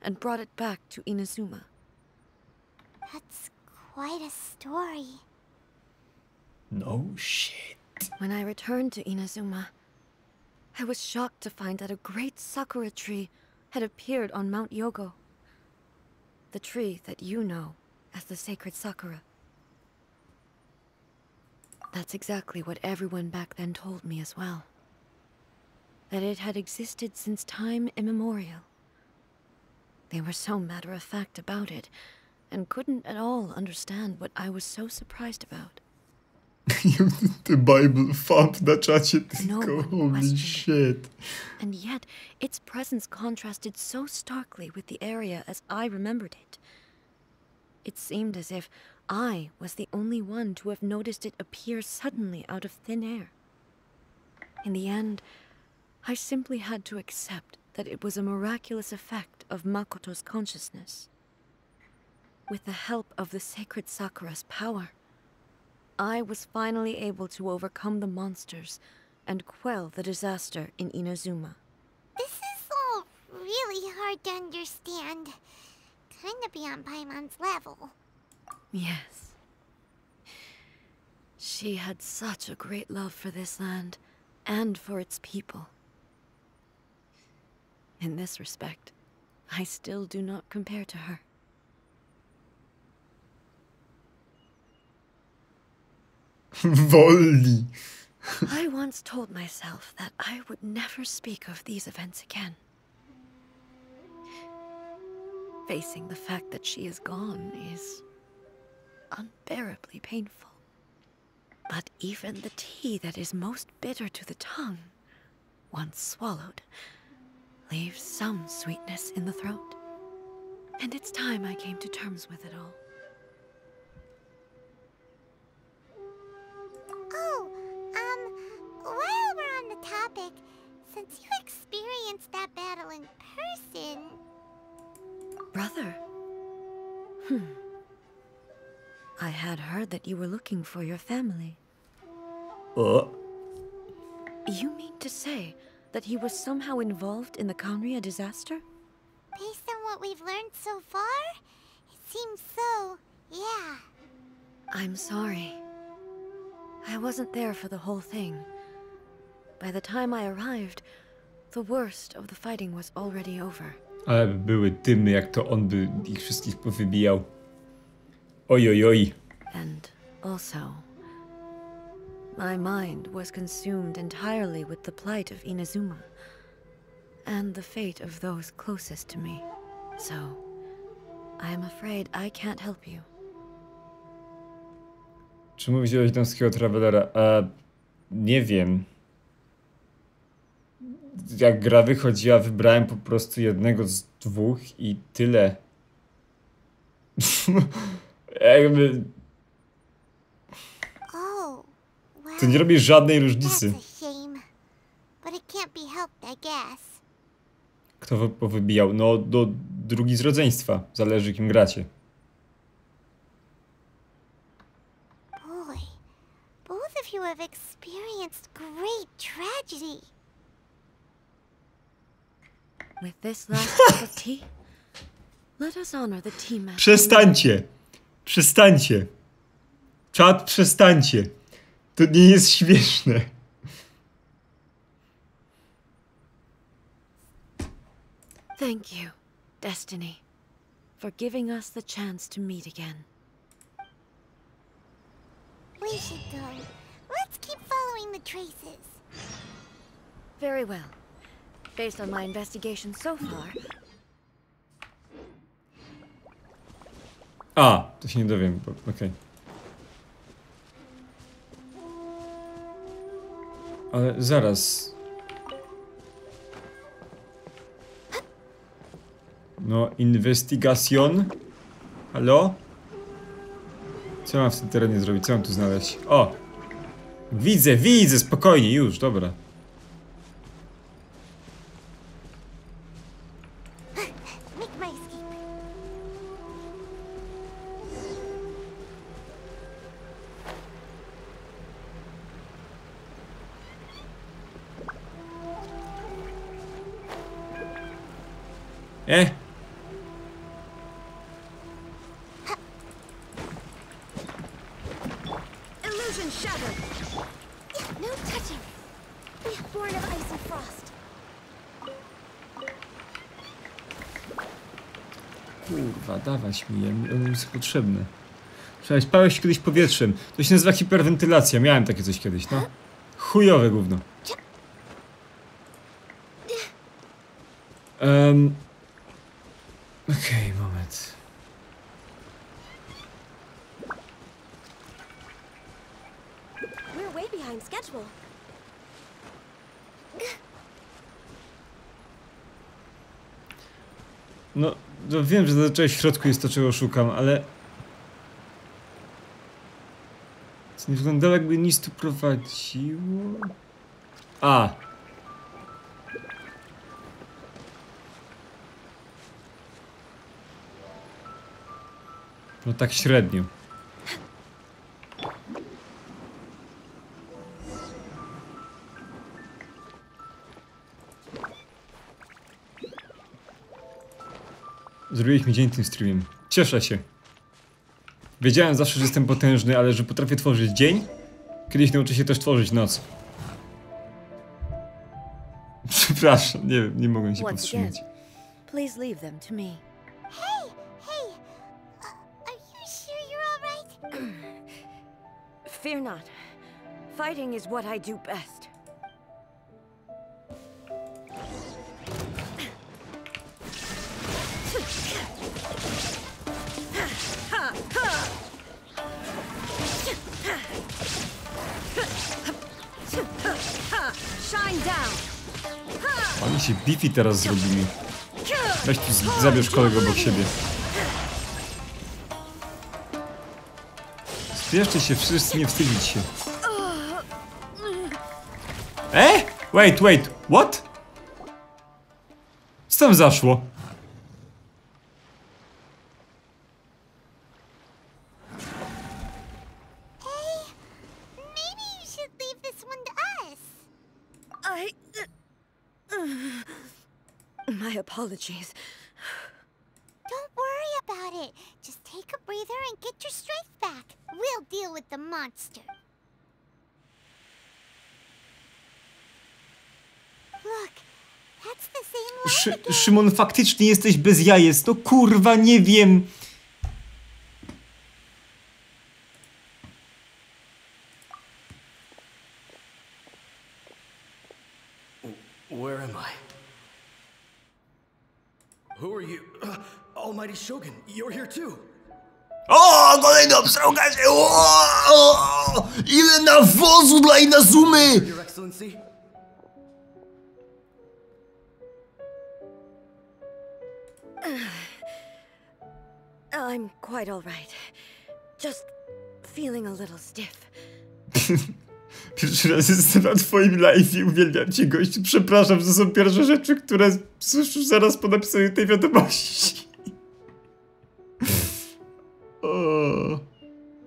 and brought it back to Inazuma. That's quite a story. No shit. When I returned to Inazuma, I was shocked to find that a great sakura tree had appeared on Mount Yogo. The tree that you know as the sacred sakura. That's exactly what everyone back then told me as well. That it had existed since time immemorial. They were so matter-of-fact about it, and couldn't at all understand what I was so surprised about. The Bible font na czacie, No tylko one holy questioned shit. And yet, its presence contrasted so starkly with the area as I remembered it. It seemed as if I was the only one to have noticed it appear suddenly out of thin air. In the end, I simply had to accept that it was a miraculous effect of Makoto's consciousness. With the help of the sacred Sakura's power, I was finally able to overcome the monsters and quell the disaster in Inazuma. This is all really hard to understand. Kinda beyond Paimon's level. Yes. She had such a great love for this land, and for its people. In this respect, I still do not compare to her. Wolni. I once told myself that I would never speak of these events again. Facing the fact that she is gone is unbearably painful. But even the tea that is most bitter to the tongue, once swallowed, leaves some sweetness in the throat. And it's time I came to terms with it all. Oh, while we're on the topic, since you experienced that battle in person... Brother? I had heard that you were looking for your family. You mean to say that he was somehow involved in the Conria disaster? Based on what we've learned so far, it seems so, yeah. I'm sorry. I wasn't there for the whole thing. By the time I arrived, the worst of the fighting was already over. Ale by były dymy, jak to on by ich wszystkich powybijał. Oj. And also, my mind was consumed entirely with the plight of Inazuma and the fate of those closest to me. So, I am afraid I can't help you. Czemu wziąłeś damskiego travelera? Nie wiem. Jak gra wychodziła, wybrałem po prostu jednego z dwóch i tyle. Jakby... Oh, well, To nie robi żadnej różnicy. that's a shame. But it can't be helped, I guess. Kto powybijał? No, drugi z rodzeństwa. Zależy, kim gracie. Boy, both of you have experienced great tragedy. With this last cup of tea, let us honor the tea master. Przestańcie! Przestańcie! Czad, przestańcie! To nie jest śmieszne. Thank you, Destiny, for giving us the chance to meet again. We should go. Let's keep following the traces. Very well. Based on my investigation so far, To się nie dowiem, okej. Ale zaraz. No, investigation. Halo? Co mam w tym terenie zrobić? Co mam tu znaleźć? O! Widzę, spokojnie, już, dobra. Make my escape. Illusion shattered. No touching. Born of ice and frost. Kurwa, dawać mi je, one są potrzebne. Spałeś się kiedyś powietrzem. To się nazywa hiperwentylacja, miałem takie coś kiedyś, no. Chujowe gówno. Okej, moment. We're way behind schedule. No wiem, że zazwyczaj w środku jest to, czego szukam, ale... To nie wyglądało, jakby nic tu prowadziło... A! No tak średnio. Zrobiliśmy dzień tym streamem. Cieszę się. Wiedziałem zawsze, że jestem potężny, ale że potrafię tworzyć dzień? Kiedyś nauczę się też tworzyć noc. Przepraszam, nie mogłem się powstrzymać. Please leave them to me. Hey! Are you sure you're all right? Fear not. Fighting is what I do best. Shine down. Oni się beefy teraz zrobili. Weź tu zabierz kolego obok siebie. Spieszcie się wszyscy, nie wstydzić się. Wait, what? Co tam zaszło? Maybe you should leave this one to us. My apologies. Don't worry about it. Just take a breather and get your strength back. We'll deal with the monster. Look, that's the same line again. Szymon, faktycznie jesteś bez jajec. No kurwa, nie wiem. Where am I? Who are you? Almighty Shogun, you're here too. O, kolejna obsrąga się! O, ile nawozu dla Inazumy! Your Excellency? I'm quite all right. Just feeling a little stiff. Pierwszy raz jestem na twoim live i uwielbiam cię, gościu. Przepraszam, to są pierwsze rzeczy, które słyszysz zaraz po napisaniu tej wiadomości.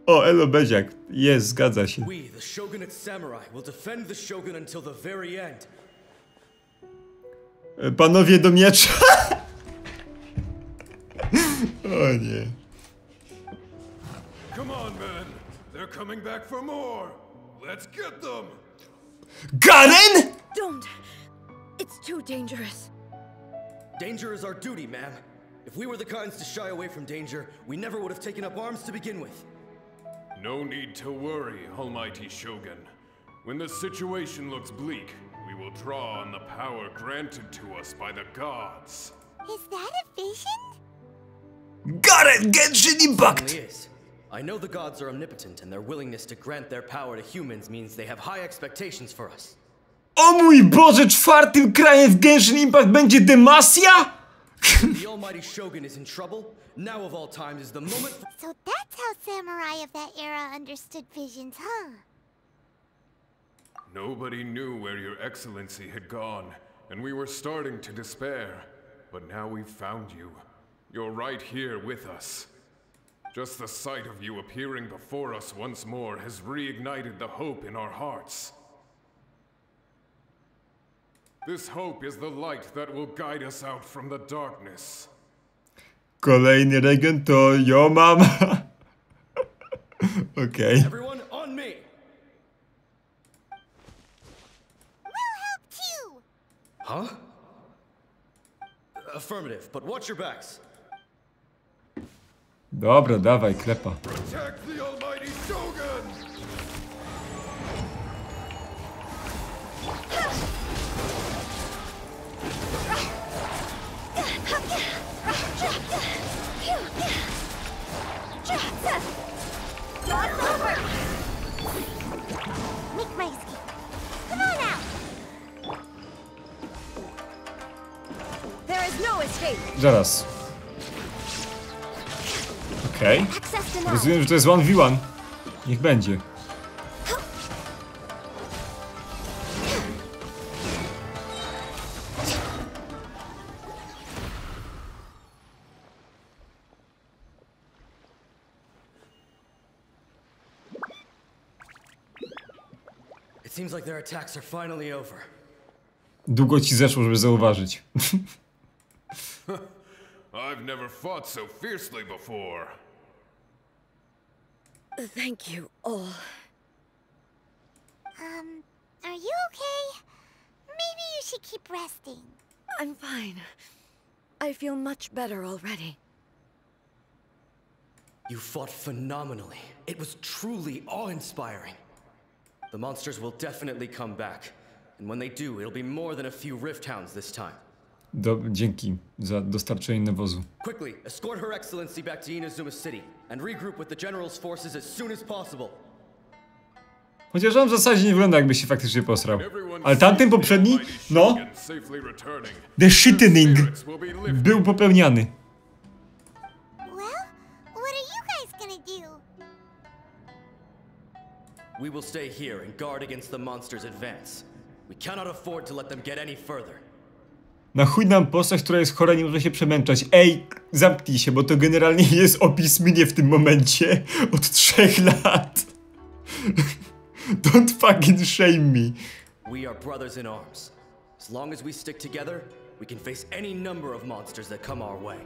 O, elo Beziak. Jest, zgadza się. We, the Shogunate Samurai, will defend the Shogun until the very end. Panowie do miecza. O nie. Come on, men. They're coming back for more. Let's get them. Garen? Don't! It's too dangerous. Danger is our duty, ma'am. If we were the kinds to shy away from danger, we never would have taken up arms to begin with. No need to worry, Almighty Shogun. When the situation looks bleak, we will draw on the power granted to us by the gods. Is that a vision? Garen, Genshin Impact! Certainly is. I know the gods are omnipotent, and their willingness to grant their power to humans means they have high expectations for us. O mój Boże, czwartym krajem w Genshin Impact będzie Demacia? The almighty Shogun is in trouble. Now of all times is the moment for... So that's how samurai of that era understood visions, huh? Nobody knew where your excellency had gone, and we were starting to despair. But now we've found you. You're right here with us. Just the sight of you appearing before us once more has reignited the hope in our hearts. This hope is the light that will guide us out from the darkness. Kolejny region to yo mama. Okej. Everyone on me! We'll help too! Huh? Affirmative, but watch your backs. Dobra, dawaj, klepa. Protect the almighty Shogun! Make my escape. Come on out! There is no escape. Zaraz. Okej. Access denied. Rozumiem, że to jest 1v1. Niech będzie. It seems like their attacks are finally over. Długo ci zeszło, żeby zauważyć. I've never fought so fiercely before. Thank you all. Are you okay? Maybe you should keep resting. I'm fine. I feel much better already. You fought phenomenally. It was truly awe-inspiring. The monsters will definitely come back. And when they do, it'll be more than a few Rift Hounds this time. Dzięki za dostarczenie nawozu. Quickly, escort Her Excellency back to Inazuma City and regroup with the General's forces as soon as possible. Chociaż on w zasadzie nie wygląda, jakby się faktycznie posrał. Ale tamten poprzedni, no, the shittening był popełniany. Well, what are you guys gonna do? We will stay here and guard against the monsters' advance. We cannot afford to let them get any further. Na chuj nam postać, która jest chora, nie może się przemęczać. Ej, zamknij się, bo to generalnie jest opis mnie w tym momencie od 3 lat. Don't fucking shame me. We are brothers in arms. As long as we stick together, we can face any number of monsters that come our way.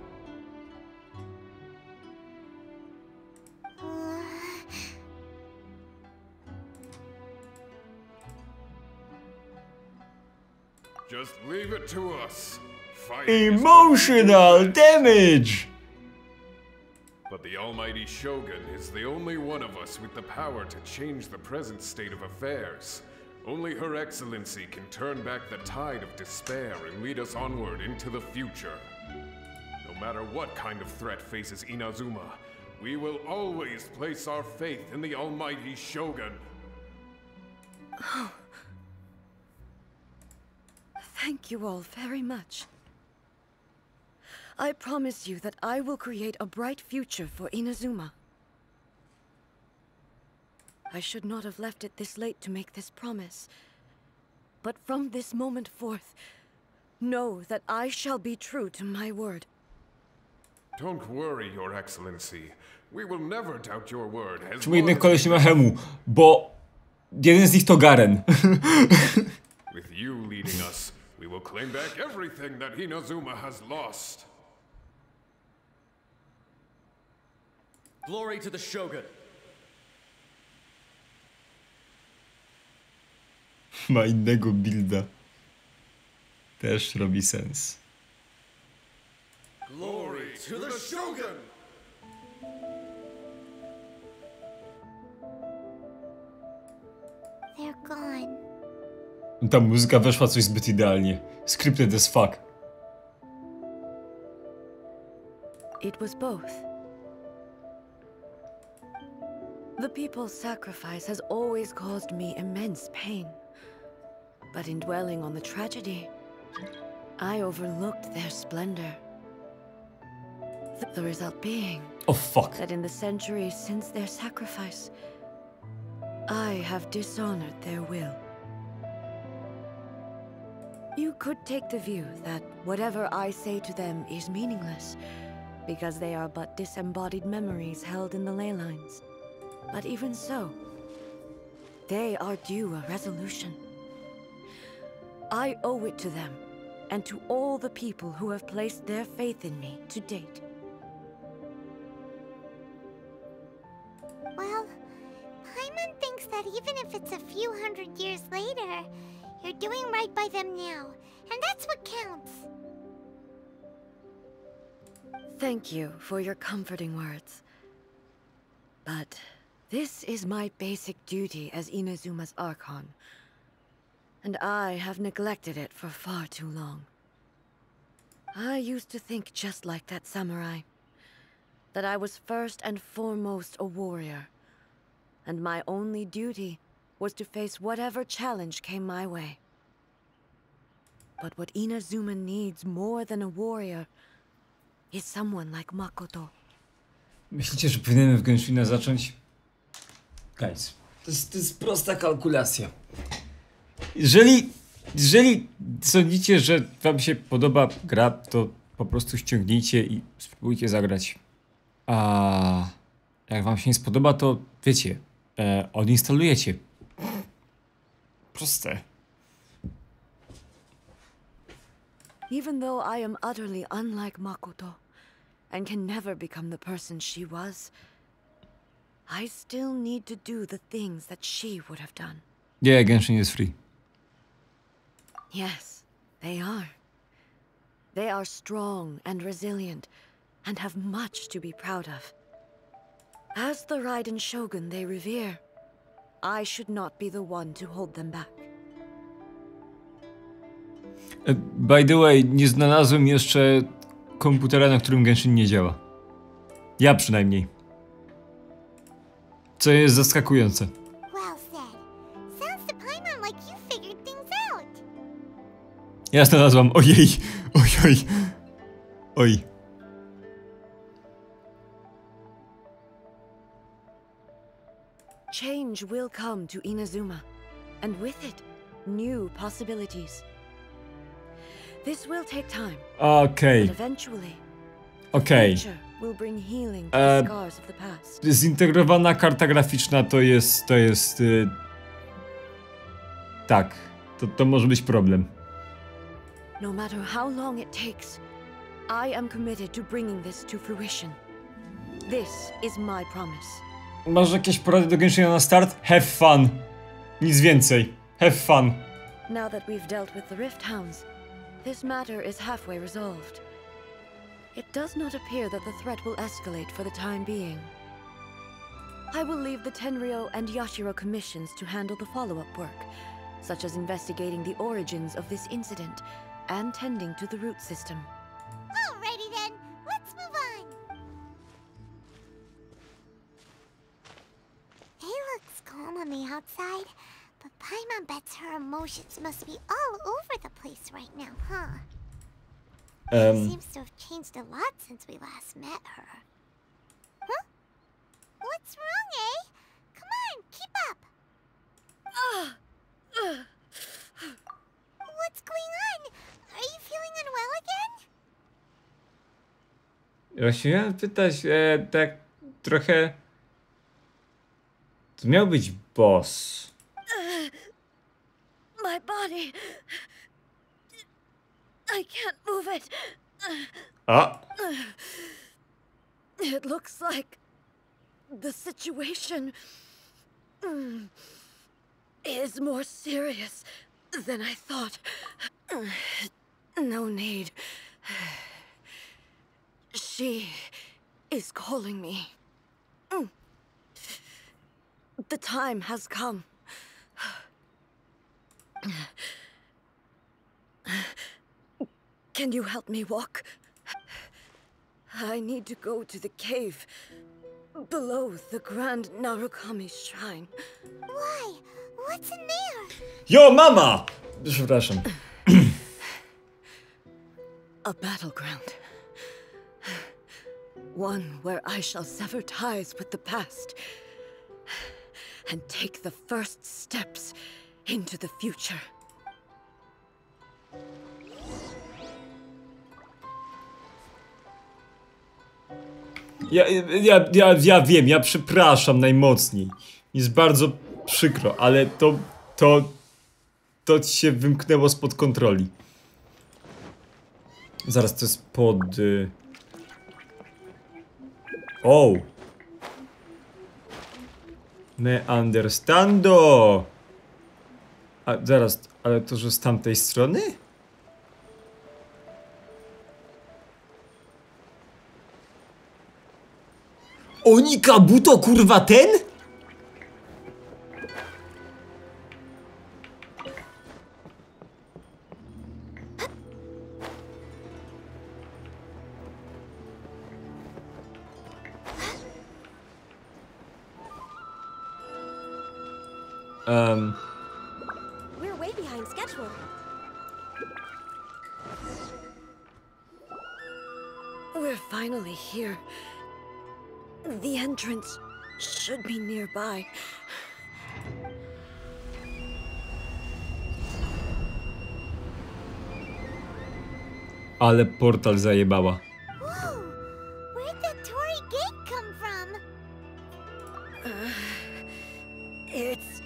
Just leave it to us. Fight Emotional damage! But the almighty Shogun is the only one of us with the power to change the present state of affairs. Only Her Excellency can turn back the tide of despair and lead us onward into the future. No matter what kind of threat faces Inazuma, we will always place our faith in the almighty Shogun. Thank you all very much. I promise you that I will create a bright future for Inazuma. I should not have left it this late to make this promise. But from this moment forth, know that I shall be true to my word. Don't worry, Your Excellency. We will never doubt your word. Czemu jeden koleś nie ma hemu? Bo jeden z nich to Garen. With you leading us, we will claim back everything that Inazuma has lost. Glory to the Shogun. Ma innego builda. Też robi sens. Glory to the Shogun! They're gone. Ta muzyka weszła coś zbyt idealnie. Scripted as fuck. It was both. The people's sacrifice has always caused me immense pain. But in dwelling on the tragedy, I overlooked their splendor. The result being Oh fuck. that in the centuries since their sacrifice, I have dishonored their will. You could take the view that whatever I say to them is meaningless, because they are but disembodied memories held in the ley lines. But even so, they are due a resolution. I owe it to them, and to all the people who have placed their faith in me to date. Well, Paimon thinks that even if it's a few hundred years later, you're doing right by them now, and that's what counts. Thank you for your comforting words. But this is my basic duty as Inazuma's Archon, and I have neglected it for far too long. I used to think just like that samurai, that I was first and foremost a warrior, and my only duty was to face whatever challenge came my way. But what Inazuma needs more than a warrior is someone like Makoto. Myślicie, że powinienem w Genshina zacząć? Guys, to jest prosta kalkulacja. Jeżeli sądzicie, że wam się podoba gra, to po prostu ściągnijcie i spróbujcie zagrać. A jak wam się nie spodoba, to wiecie, odinstalujecie. Proste. Even though I am utterly unlike Makoto, and can never become the person she was, I still need to do the things that she would have done. Yeah, Genshin is free. Yes, they are. They are strong and resilient, and have much to be proud of. As the Raiden Shogun they revere, I should not be the one to hold them back. By the way, nie znalazłem jeszcze komputera, na którym Genshin nie działa. Ja przynajmniej. Co jest zaskakujące. Well said. Sounds to Paimon like you figured things out. Ja znalazłam. Ojej. Ojoj. Oj. Change will come to Inazuma, and with it, new possibilities. This will take time, Okej. but eventually, Okej. nature will bring healing to the scars of the past. Zintegrowana karta graficzna to jest tak. To może być problem. No matter how long it takes, I am committed to bringing this to fruition. This is my promise. Masz jakieś porady do Genshina na start? Have fun. Nic więcej. Have fun. Now that we've dealt with the Rift Hounds, this matter is halfway resolved. It does not appear that the threat will escalate for the time being. I will leave the Tenryo and Yashiro commissions to handle the follow-up work, such as investigating the origins of this incident and tending to the root system. Alrighty then, let's move on. It looks calm on the outside, but Paimon bets her emotions must be all over the place right now, huh? She seems to have changed a lot since we last met her. Huh? What's wrong, eh? Come on, keep up! What's going on? Are you feeling unwell again? Ja się miałem pytać, tak trochę... To miał być boss. My body... I can't move it. A! It looks like the situation is more serious than I thought. No need. She is calling me. The time has come. Can you help me walk? I need to go to the cave below the Grand Narukami Shrine. Why? What's in there? Jo, mama! Przepraszam. A battleground. One where I shall sever ties with the past and take the first steps into the future. Ja wiem, ja przepraszam najmocniej. Jest bardzo przykro, ale to ci się wymknęło spod kontroli. Zaraz, to jest pod... O! Me understando! A zaraz, ale to, że z tamtej strony? Oni Kabuto, kurwa, ten? We're way behind schedule. We're finally here. The entrance should be nearby. Ale portal zajebała. Whoa! Where'd that Torii gate come from? It's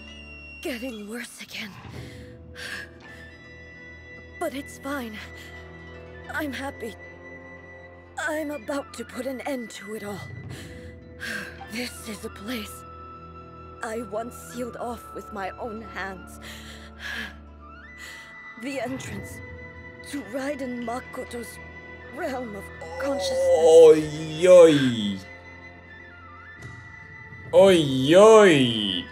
getting worse again. But it's fine. I'm happy. I'm about to put an end to it all. This is a place I once sealed off with my own hands. The entrance to Raiden Makoto's realm of consciousness. Ojoj! Ojoj!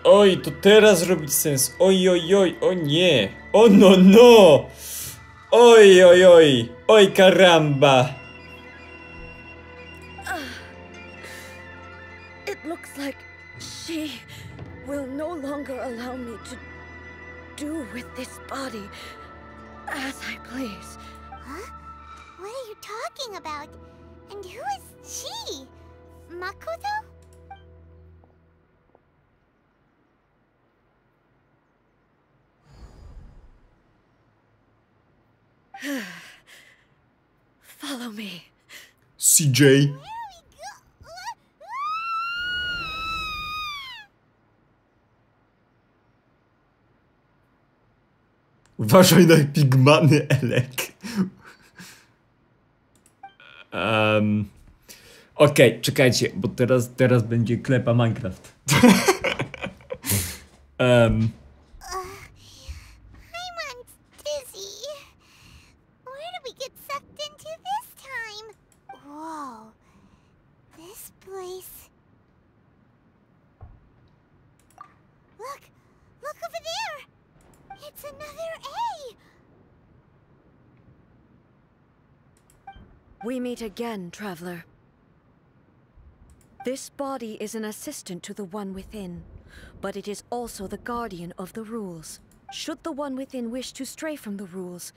Oj, to teraz robić sens. Ojojoj, o nie! O no! Oj, caramba! It looks like she will no longer allow me to do with this body as I please. Huh? What are you talking about? And who is she? Makoto? Follow me. CJ. Uważaj na pigmany, Elek. Okej, czekajcie, bo teraz będzie klepa Minecraft. I'm dizzy. Where did we get sucked into this time? Whoa. This place. Look over there. It's another A. We meet again, traveler. This body is an assistant to the One Within, but it is also the guardian of the rules. Should the One Within wish to stray from the rules,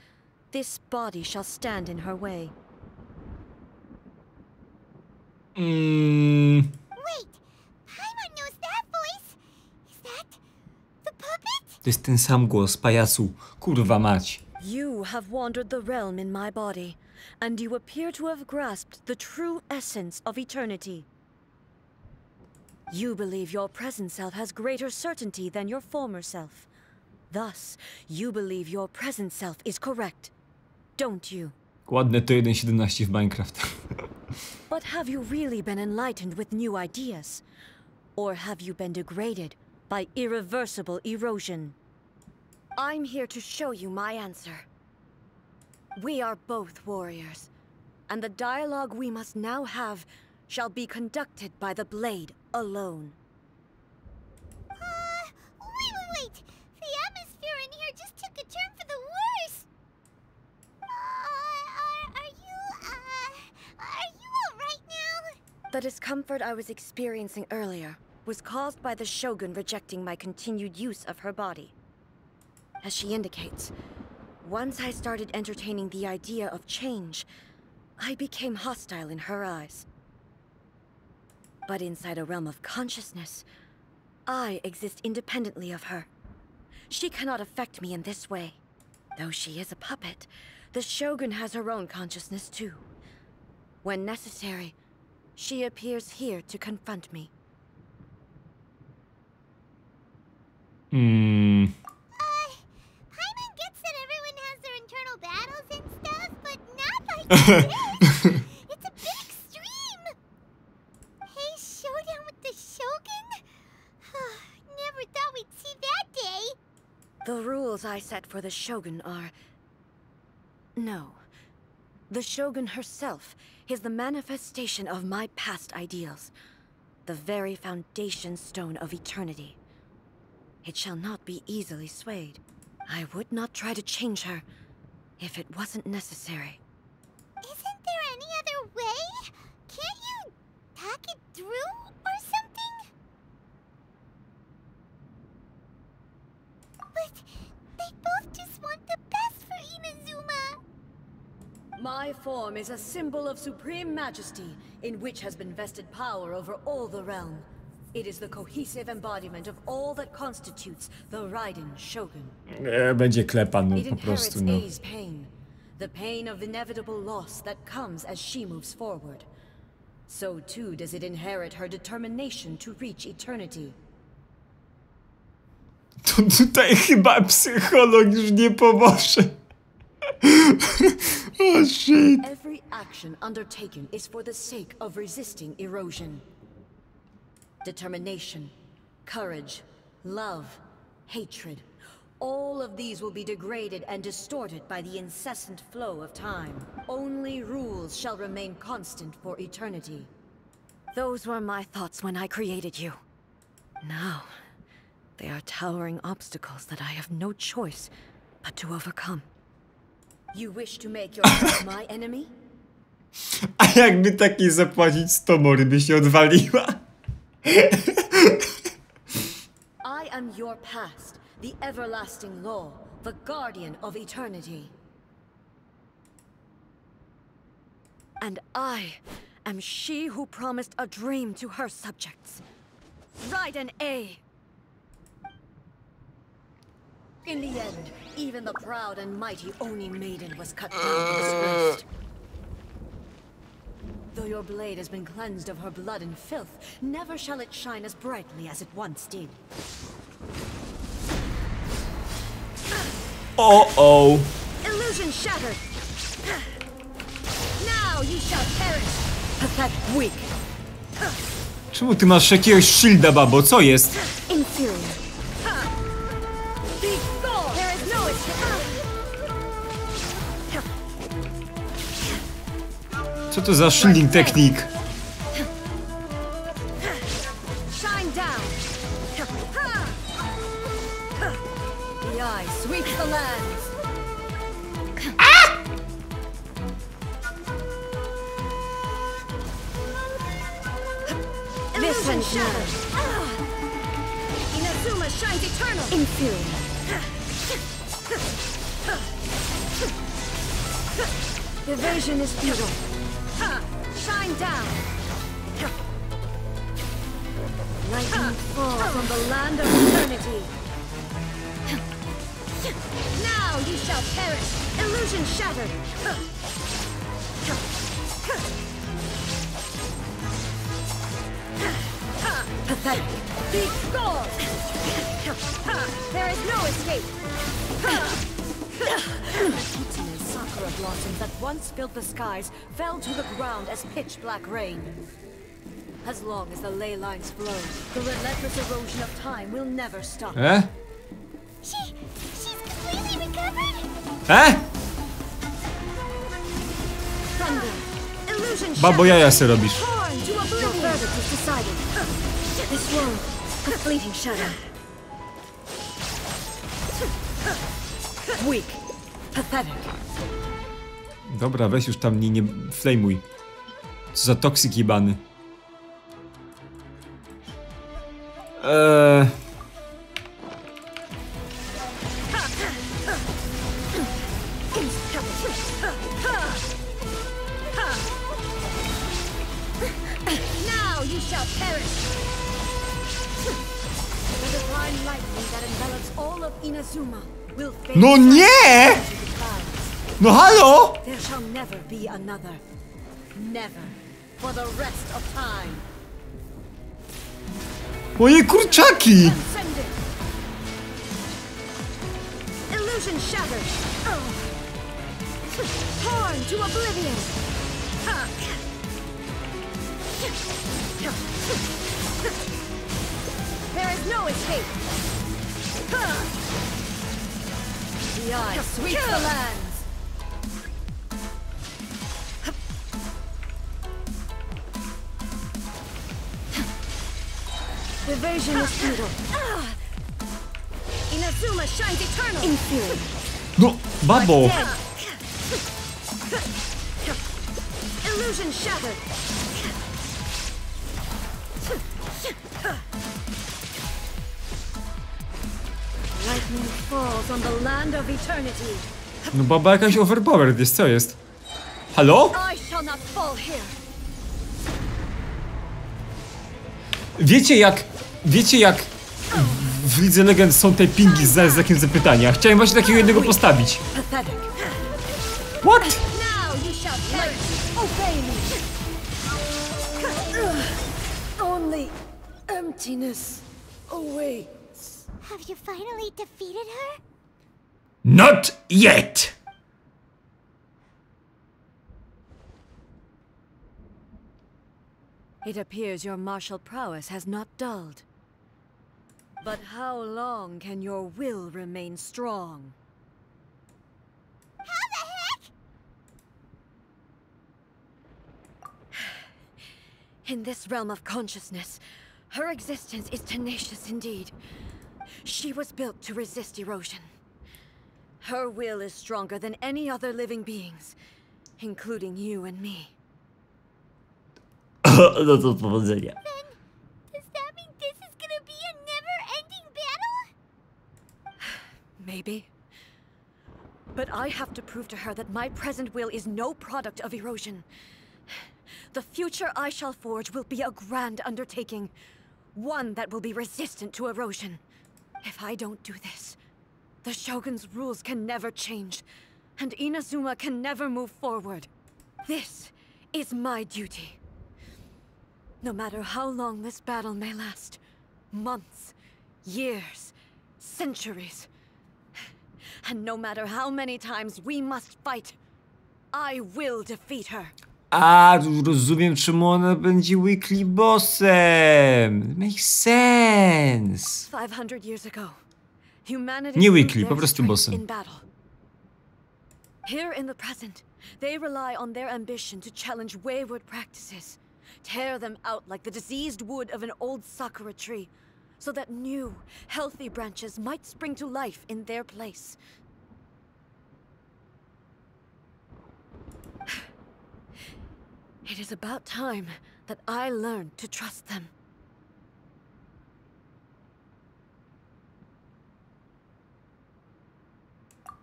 this body shall stand in her way. Wait, Paimon knows that voice. Is that the puppet? To jest ten sam głos, pajacu. Kurwa mać. You have wandered the realm in my body, and you appear to have grasped the true essence of eternity. You believe your present self has greater certainty than your former self. Thus, you believe your present self is correct, don't you? Ładne to 1.17 w Minecraft. But have you really been enlightened with new ideas? Or have you been degraded by irreversible erosion? I'm here to show you my answer. We are both warriors, and the dialogue we must now have shall be conducted by the blade alone. Wait. The atmosphere in here just took a turn for the worse. Are you all right now? The discomfort I was experiencing earlier was caused by the Shogun rejecting my continued use of her body. As she indicates, once I started entertaining the idea of change, I became hostile in her eyes. But inside a realm of consciousness, I exist independently of her. She cannot affect me in this way. Though she is a puppet, the Shogun has her own consciousness too. When necessary, she appears here to confront me. Paimon gets that everyone has their internal battles and stuff, but not like this. It's a bit extreme. Hey, showdown with the Shogun? Never thought we'd see that day. The rules I set for the Shogun are... No. The Shogun herself is the manifestation of my past ideals. The very foundation stone of eternity. It shall not be easily swayed. I would not try to change her if it wasn't necessary. Isn't there any other way? Can't you talk it through or something? But they both just want the best for Inazuma. My form is a symbol of supreme majesty, in which has been vested power over all the realm. It is the cohesive embodiment of all that constitutes the Raiden Shogun. Będzie klepan, no It po inherits prostu, no. Ei's pain. The pain of inevitable loss that comes as she moves forward. So too does it inherit her determination to reach eternity. To tutaj chyba psycholog już nie pomoże. Oh shit. Every action undertaken is for the sake of resisting erosion. Determination, courage, love, hatred. All of these will be degraded and distorted by the incessant flow of time. Only rules shall remain constant for eternity. Those were my thoughts when I created you. Now, they are towering obstacles that I have no choice but to overcome. You wish to make yourself my enemy? A jakby takiej zapłacić 100 mory by się odwaliła? I am your past, the everlasting law, the guardian of eternity. And I am she who promised a dream to her subjects. Raiden A. In the end, even the proud and mighty Oni Maiden was cut down and disgraced. Though your blade has been cleansed of her blood and filth, never shall it shine as brightly as it once did. Oh. Illusion shattered! Now you shall perish! Pathetic weak! Czemu ty masz jakiegoś shielda, babo? Co jest? Inferior! Big goal! There is no escape! Co to za shielding technique? Shine down! The eye sweeps the lands! Illusion shattered! Inazuma shines eternal! Inferior! Evasion is futile! Shine down! Lightning falls from the land of eternity! Now you shall perish! Illusion shattered! Pathetic! Big score! There is no escape! Kitsune sakura blossoms that once filled the skies fell to the ground as pitch-black rain. As long as the ley lines flow, the relentless erosion of time will never stop. She's completely recovered? Thunder! Illusion Babo, jaja se robisz. Torn to oblivion! Your verdict is decided. This world, a fleeting shadow. Weak. Pathetic. Dobra, weź już tam nie flamuj. Co za toksyk jebany. that envelops all of Inazuma will fade No nie! into the clouds. No halo! There shall never be another. Never. For the rest of time. Moje kurczaki! Transcended. Illusion shattered. Torn to oblivion. There is no escape. The eye sweeps the lands. Evasion is futile. Inazuma shines eternal. Inferior. No, babo! Illusion shattered. Lightning falls on the land of eternity. No baba jakaś overpowered jest, co jest? Halo? I shall not fall here. Wiecie jak w Lidze Legend są te pingi z znakiem zapytania? Chciałem właśnie takiego jednego postawić. Pathetic. What? Now you shall perish. Obey me. Only emptiness awaits. Have you finally defeated her? Not yet! It appears your martial prowess has not dulled. But how long can your will remain strong? How the heck? In this realm of consciousness, her existence is tenacious indeed. She was built to resist erosion. Her will is stronger than any other living beings, including you and me. No to powodzenia. Does that mean this is gonna be a never-ending battle? Maybe. But I have to prove to her that my present will is no product of erosion. The future I shall forge will be a grand undertaking. One that will be resistant to erosion. If I don't do this, the Shogun's rules can never change, and Inazuma can never move forward. This is my duty. No matter how long this battle may last, months, years, centuries, and no matter how many times we must fight, I will defeat her. A, rozumiem czemu ona będzie weekly bossem. Makes sense. 500 years ago, humanity Nie proved weekly, their po prostu strength bossem. in battle. Here in the present, they rely on their ambition to challenge wayward practices, tear them out like the diseased wood of an old sakura tree, so that new, healthy branches might spring to life in their place. It is about time that I learned to trust them.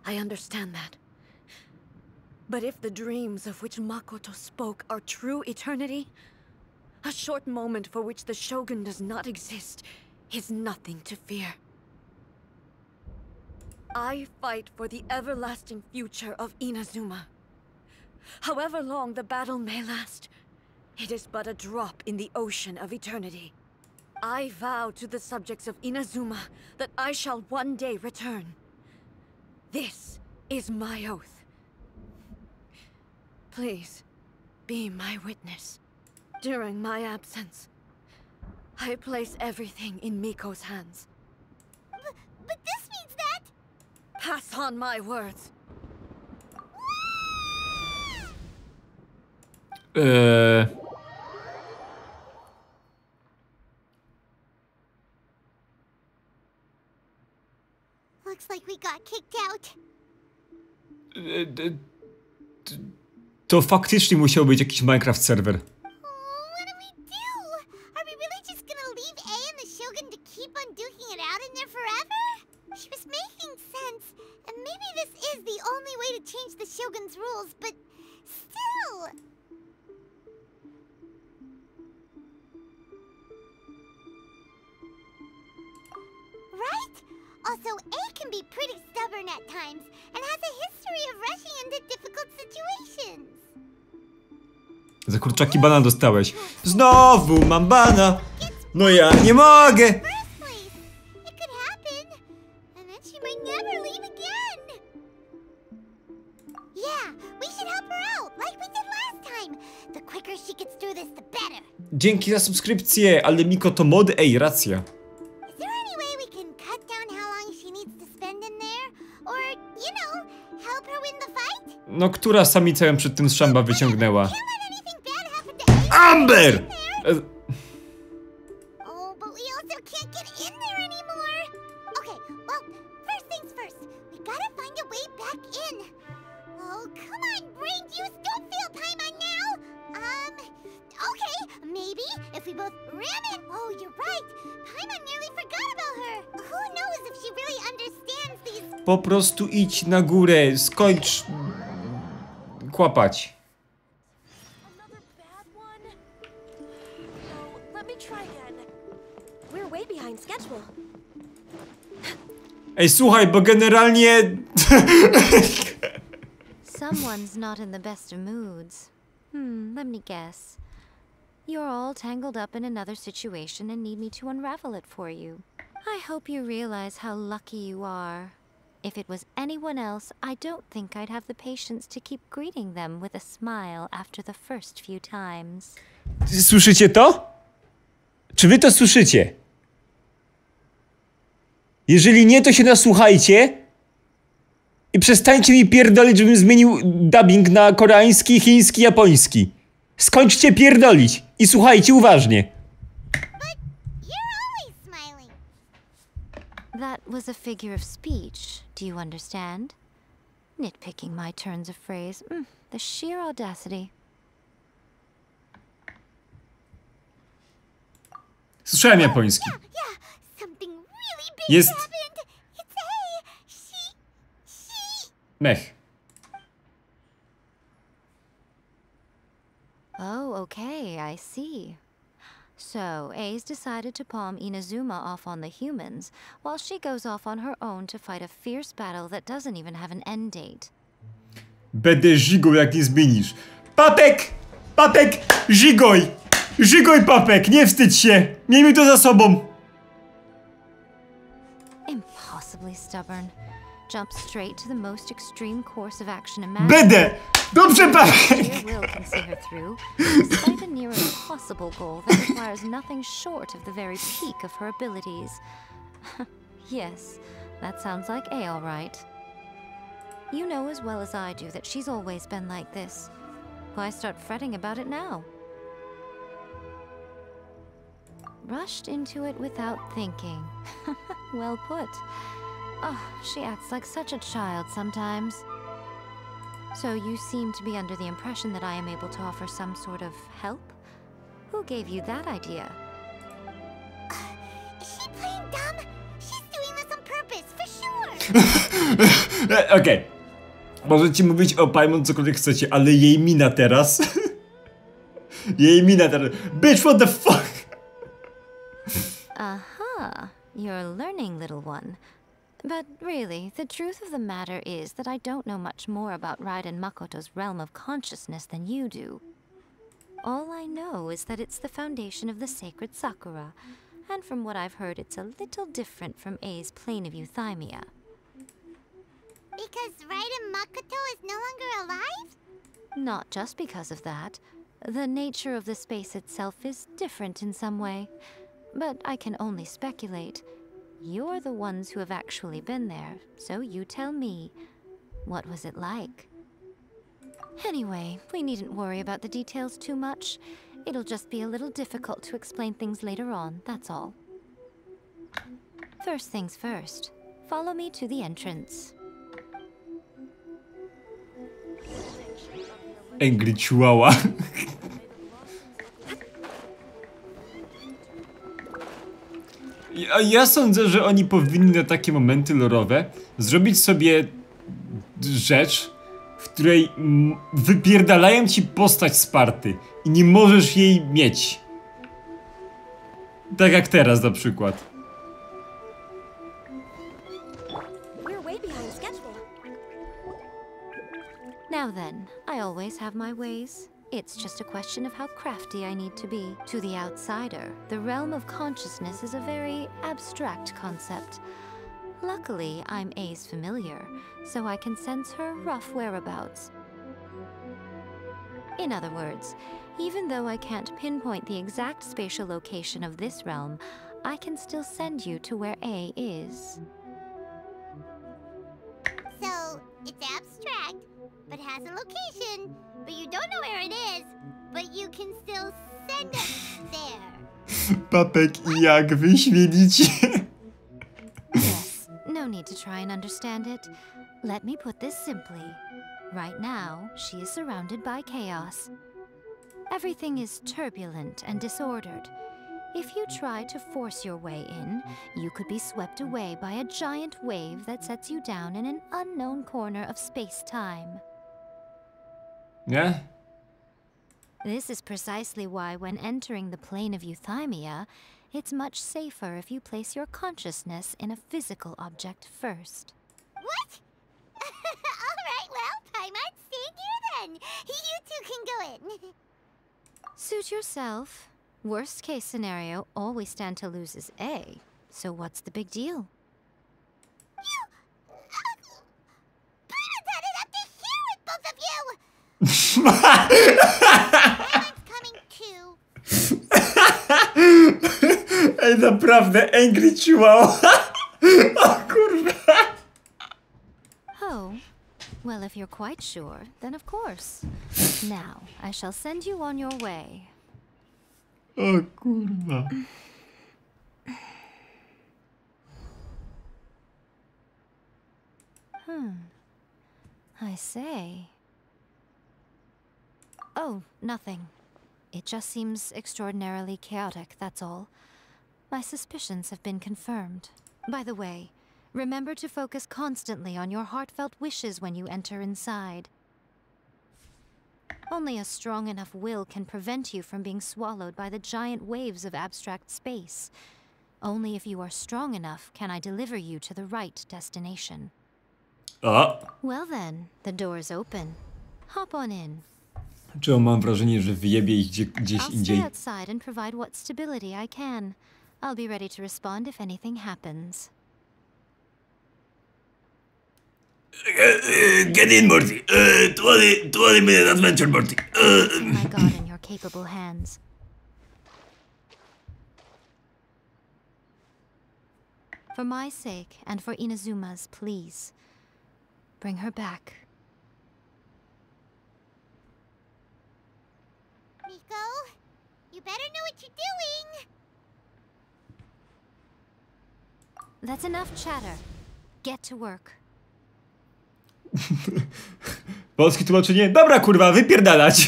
I understand that. But if the dreams of which Makoto spoke are true eternity, a short moment for which the Shogun does not exist is nothing to fear. I fight for the everlasting future of Inazuma. However long the battle may last, it is but a drop in the ocean of eternity. I vow to the subjects of Inazuma that I shall one day return. This is my oath. Please, be my witness. During my absence, I place everything in Miko's hands. But this means that... Pass on my words. Looks like we got kicked out. To faktycznie musiał być jakiś Minecraft serwer. What do we do? Are we really just gonna leave A and the Shogun to keep on duking it out in there forever? She was making sense, and maybe this is the only way to change the Shogun's rules, but still... Right? Also, A can be pretty stubborn at times and has a history of rushing into difficult situations. Za kurczaki bana dostałeś. Znowu mam bana. No ja nie mogę. First place. It could happen, and then she might never leave again. Yeah, we should help her out, like we did last time. The quicker she gets through this, the better. Dzięki za subskrypcję, ale Miko to mod. Ej, racja. Is there any way we can cut down how long she needs to spend in there? Or, you know, help her win the fight? No, która samica ją przed tym z szamba wyciągnęła? Can't let anything bad happen to Ace Amber! in there. Oh, but we also can't get in there anymore. Okay, well, first things first. We gotta find a way back in. Oh, come on, brain juice, don't feel Paimon now. Okay, maybe if we both ram it. Oh, you're right. Paimon nearly forgot about her. Who knows if she really understands these. Po prostu idź na górę, skończ kłapać. Another bad one? No, let me try again. We're way behind schedule. Ej, słuchaj, bo generalnie... Someone's not in the best of moods. Let me guess. You're all tangled up in another situation and need me to unravel it for you. I hope you realize how lucky you are. If it was anyone else, I don't think I'd have the patience to keep greeting them with a smile after the first few times. Słyszycie to? Czy wy to słyszycie? Jeżeli nie, to się nasłuchajcie i przestańcie mi pierdolić, żebym zmienił dubbing na koreański, chiński, japoński. Skończcie pierdolić i słuchajcie uważnie. You're always smiling. That was a figure of speech, do you understand? Nitpicking my turns of phrase. The sheer audacity. Słyszałem japoński. Yeah, something really big Jest... happened. It's A. She... Mech. Oh, okay, I see. So, A's decided to palm Inazuma off on the humans, while she goes off on her own to fight a fierce battle that doesn't even have an end date. Będę żigą, jak nie zmienisz. Papek! Papek! Żigoj! Żigoj, papek! Nie wstydź się! Miejmy to za sobą! Impossibly stubborn. Jump straight to the most extreme course of action imaginable. Będę! Dobrze, papek! Sheer will can see her through, despite a near impossible goal that requires nothing short of the very peak of her abilities. Yes, that sounds like A, all right. You know as well as I do that she's always been like this. Why start fretting about it now? Rushed into it without thinking. Well put. Oh, she acts like such a child sometimes. So you seem to be under the impression that I am able to offer some sort of help? Who gave you that idea? Is she playing dumb? She's doing this on purpose, for sure. Okej. Możecie mówić o Paimon cokolwiek chcecie, ale jej mina teraz... jej mina teraz... Bitch, what the fuck? Aha, you're learning, little one. But really, the truth of the matter is that I don't know much more about Raiden Makoto's realm of consciousness than you do. All I know is that it's the foundation of the sacred Sakura, and from what I've heard, it's a little different from A's plane of euthymia. Because Raiden Makoto is no longer alive? Not just because of that. The nature of the space itself is different in some way, but I can only speculate. You're the ones who have actually been there, so you tell me, what was it like? Anyway, we needn't worry about the details too much. It'll just be a little difficult to explain things later on, that's all. First things first, follow me to the entrance. Angry Chihuahua. Ja sądzę, że oni powinni na takie momenty lorowe zrobić sobie rzecz, w której wypierdalają ci postać z party i nie możesz jej mieć. Tak jak teraz na przykład. Now then, I always have my ways. It's just a question of how crafty I need to be. To the outsider, the realm of consciousness is a very abstract concept. Luckily, I'm A's familiar, so I can sense her rough whereabouts. In other words, even though I can't pinpoint the exact spatial location of this realm, I can still send you to where A is. So, it's abstract, but has a location, but you don't know where it is, but you can still send it there. Papek i jak wyśmienicie. Yes, no need to try and understand it. Let me put this simply. Right now, she is surrounded by chaos. Everything is turbulent and disordered. If you try to force your way in, you could be swept away by a giant wave that sets you down in an unknown corner of space-time. Nie? This is precisely why when entering the plane of Euthymia, it's much safer if you place your consciousness in a physical object first. What? Alright, well, Paimon, stay here then. You two can go in. Suit yourself. Worst case scenario, all we stand to lose is A. So what's the big deal? Paimon's had it up to here with both of you! Paimon's coming too. Ej, naprawdę, Angry Chihuahua. O kurwa. Oh, well, if you're quite sure, then of course. Now, I shall send you on your way. O kurwa. I say. Oh, nothing. It just seems extraordinarily chaotic, that's all. My suspicions have been confirmed. By the way, remember to focus constantly on your heartfelt wishes when you enter inside. Only a strong enough will can prevent you from being swallowed by the giant waves of abstract space. Only if you are strong enough can I deliver you to the right destination. Well then, the door's open. Hop on in. Czemu mam wrażenie, że wyjebie ich gdzieś I'll indziej? stay outside and provide what stability I can. I'll be ready to respond if anything happens. Get in, Morty. 20-minute adventure, Morty. My God, in your capable hands. For my sake, and for Inazuma's, please. Bring her back. Miko, you better know what you're doing. That's enough chatter. Get to work. Polskie tłumaczenie? Dobra, kurwa, wypierdalać.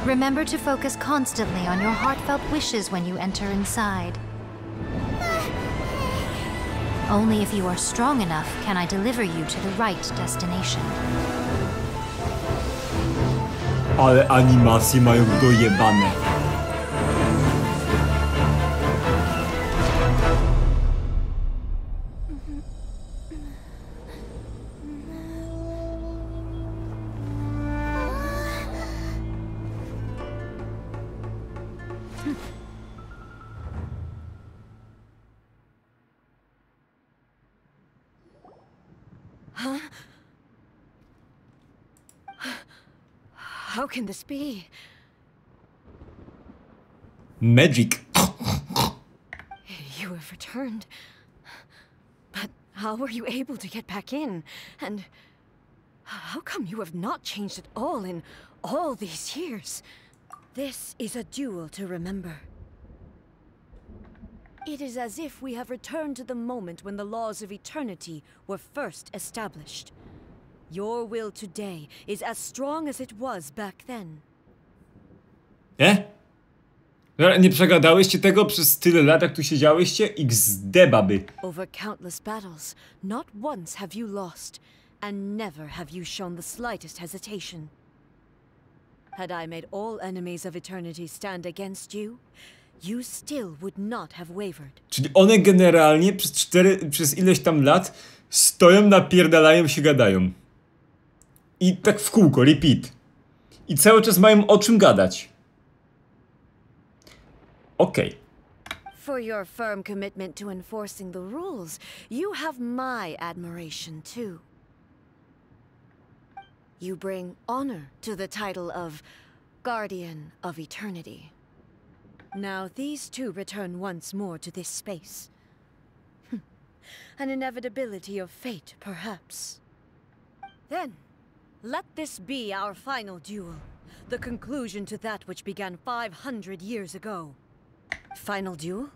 Remember to focus constantly on your heartfelt wishes when you enter inside. Only if you are strong enough can I deliver you to the right destination. Ale animacje mają dojebane. How can this be? Magic. You have returned. But how were you able to get back in? And how come you have not changed at all in all these years? This is a duel to remember. It is as if we have returned to the moment when the laws of eternity were first established. Your will today is as strong as it was back then. Nie? Nie przegadałyście tego przez tyle lat, jak tu siedziałyście? XD, baby. Over countless battles, not once have you lost, and never have you shown the slightest hesitation. Had I made all enemies of eternity stand against you, you still would not have wavered. Czyli one generalnie przez ileś tam lat stoją, napierdalają się, gadają. I tak w kółko, repeat. I cały czas mają o czym gadać. Okej. For your firm commitment to enforcing the rules, you have my admiration too. You bring honor to the title of Guardian of Eternity. Now these two return once more to this space. An inevitability of fate, perhaps. Then, let this be our final duel, the conclusion to that which began 500 years ago. Final duel?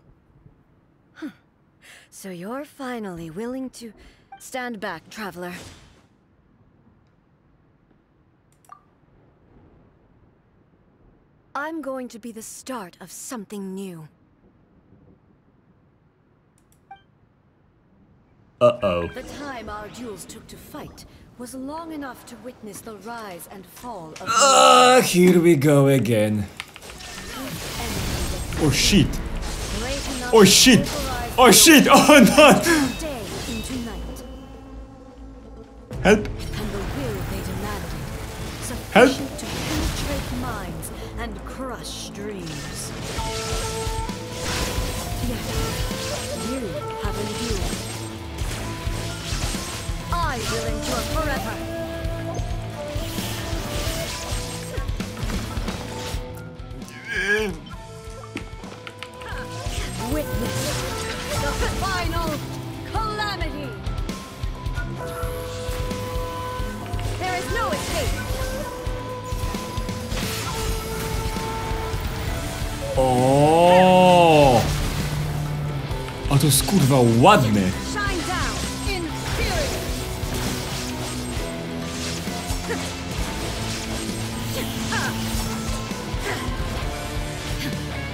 So you're finally willing to stand back, traveler. I'm going to be the start of something new. Uh-oh. The time our duels took to fight was long enough to witness the rise and fall of Here we go again. Oh shit. Oh shit. Oh shit. Oh no. Day into night. Help. And the will they demanded, Help. sufficient to penetrate minds and crush dreams. Yet, you have endured. I will endure forever. Witness the final calamity. There is no escape. O! A to jest kurwa ładne. Shine down in fury.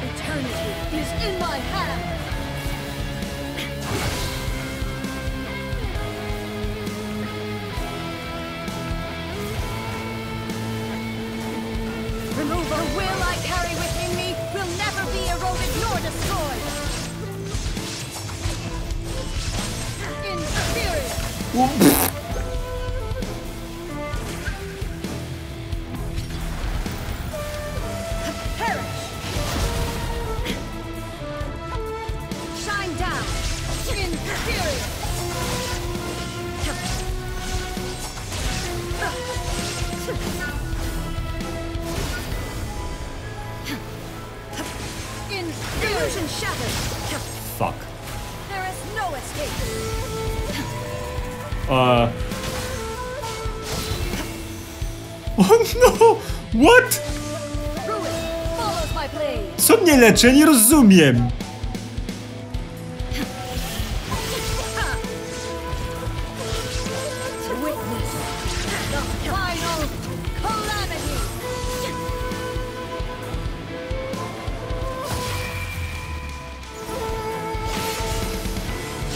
Eternity is in my hand. Remover will I carry within me will never be eroded nor destroyed. In spirit. Perish. Shine down. In spirit. In illusion shattered. Fuck. There is no escape. Oh no! What? Ruin follows my blade. Co mnie leczy? Nie rozumiem. Witness the final calamity.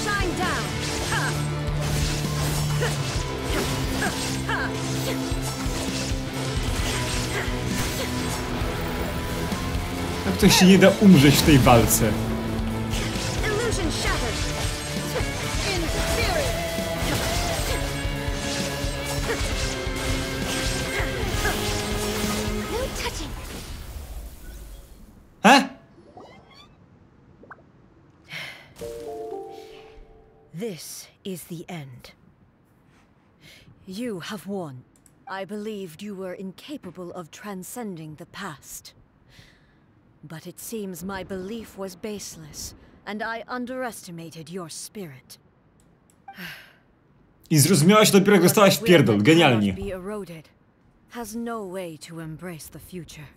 Shine down. Jak to się nie da umrzeć w tej walce? Illusion shattered. In spirit. No touching. He? This is the end. You have won. I believed you were incapable of transcending the past. But it seems my belief was baseless, and I underestimated your spirit. I zrozumiałaś dopiero jak dostałaś w pierdol. Genialnie. Be eroded, has no way to embrace the future.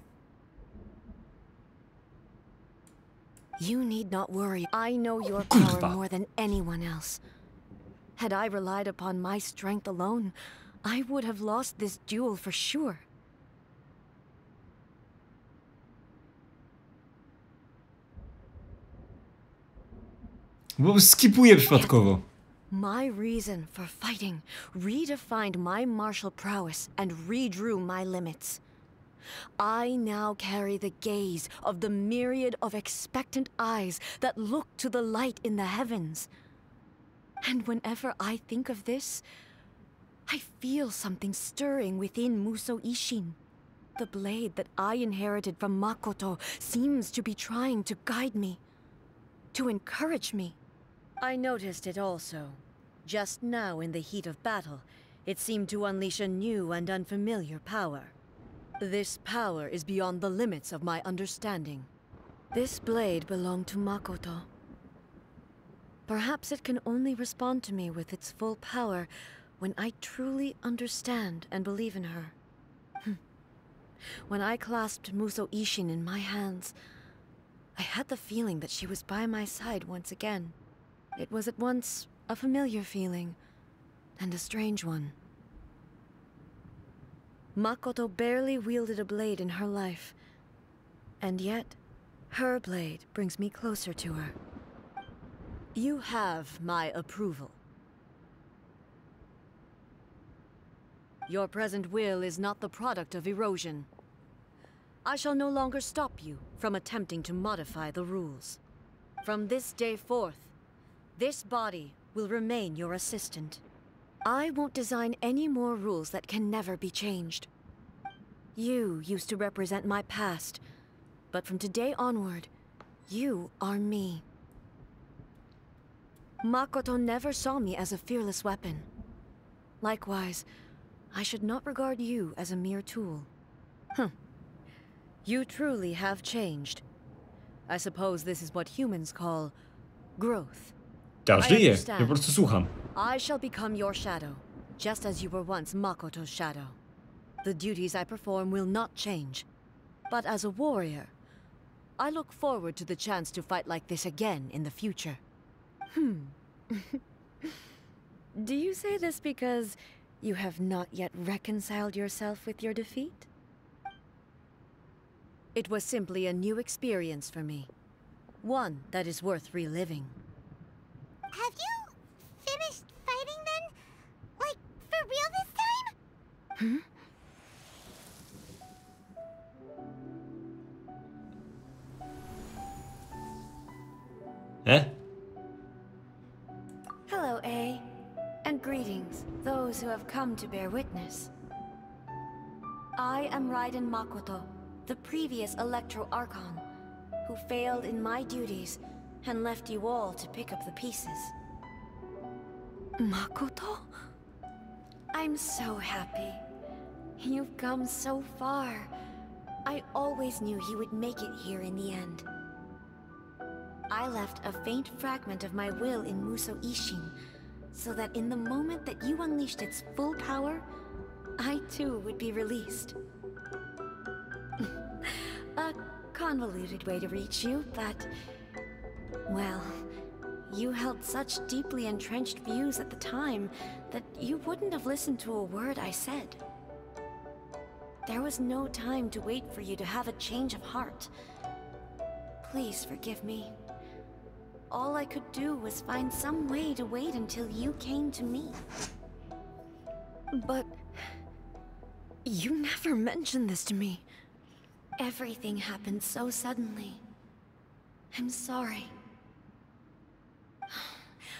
You need not worry. I know your power more than anyone else. Had I relied upon my strength alone, I would have lost this duel for sure. Bo skipuję przypadkowo. My reason for fighting redefined my martial prowess and redrew my limits. I now carry the gaze of the myriad of expectant eyes that look to the light in the heavens. And whenever I think of this, I feel something stirring within Muso Ishin. The blade that I inherited from Makoto seems to be trying to guide me, to encourage me. I noticed it also. Just now in the heat of battle, it seemed to unleash a new and unfamiliar power. This power is beyond the limits of my understanding. This blade belonged to Makoto. Perhaps it can only respond to me with its full power when I truly understand and believe in her. When I clasped Muso Ishin in my hands, I had the feeling that she was by my side once again. It was at once a familiar feeling and a strange one. Makoto barely wielded a blade in her life, and yet her blade brings me closer to her. You have my approval. Your present will is not the product of erosion. I shall no longer stop you from attempting to modify the rules. From this day forth, this body will remain your assistant. I won't design any more rules that can never be changed. You used to represent my past, but from today onward, you are me. Makoto never saw me as a fearless weapon. Likewise, I should not regard you as a mere tool. You truly have changed. I suppose this is what humans call growth. Ja żyję, ja po prostu słucham. I shall become your shadow, just as you were once Makoto's shadow. The duties I perform will not change. But as a warrior, I look forward to the chance to fight like this again in the future. Do you say this because you have not yet reconciled yourself with your defeat? It was simply a new experience for me. One that is worth reliving. Have you finished fighting then? Like, for real this time? Hello, A. And greetings, those who have come to bear witness. I am Raiden Makoto, the previous Electro Archon, who failed in my duties and left you all to pick up the pieces. Makoto? I'm so happy. You've come so far. I always knew you would make it here in the end. I left a faint fragment of my will in Muso Ishin, so that in the moment that you unleashed its full power, I too would be released. A convoluted way to reach you, but... well, you held such deeply entrenched views at the time that you wouldn't have listened to a word I said. There was no time to wait for you to have a change of heart. Please forgive me. All I could do was find some way to wait until you came to me. But... you never mentioned this to me. Everything happened so suddenly. I'm sorry.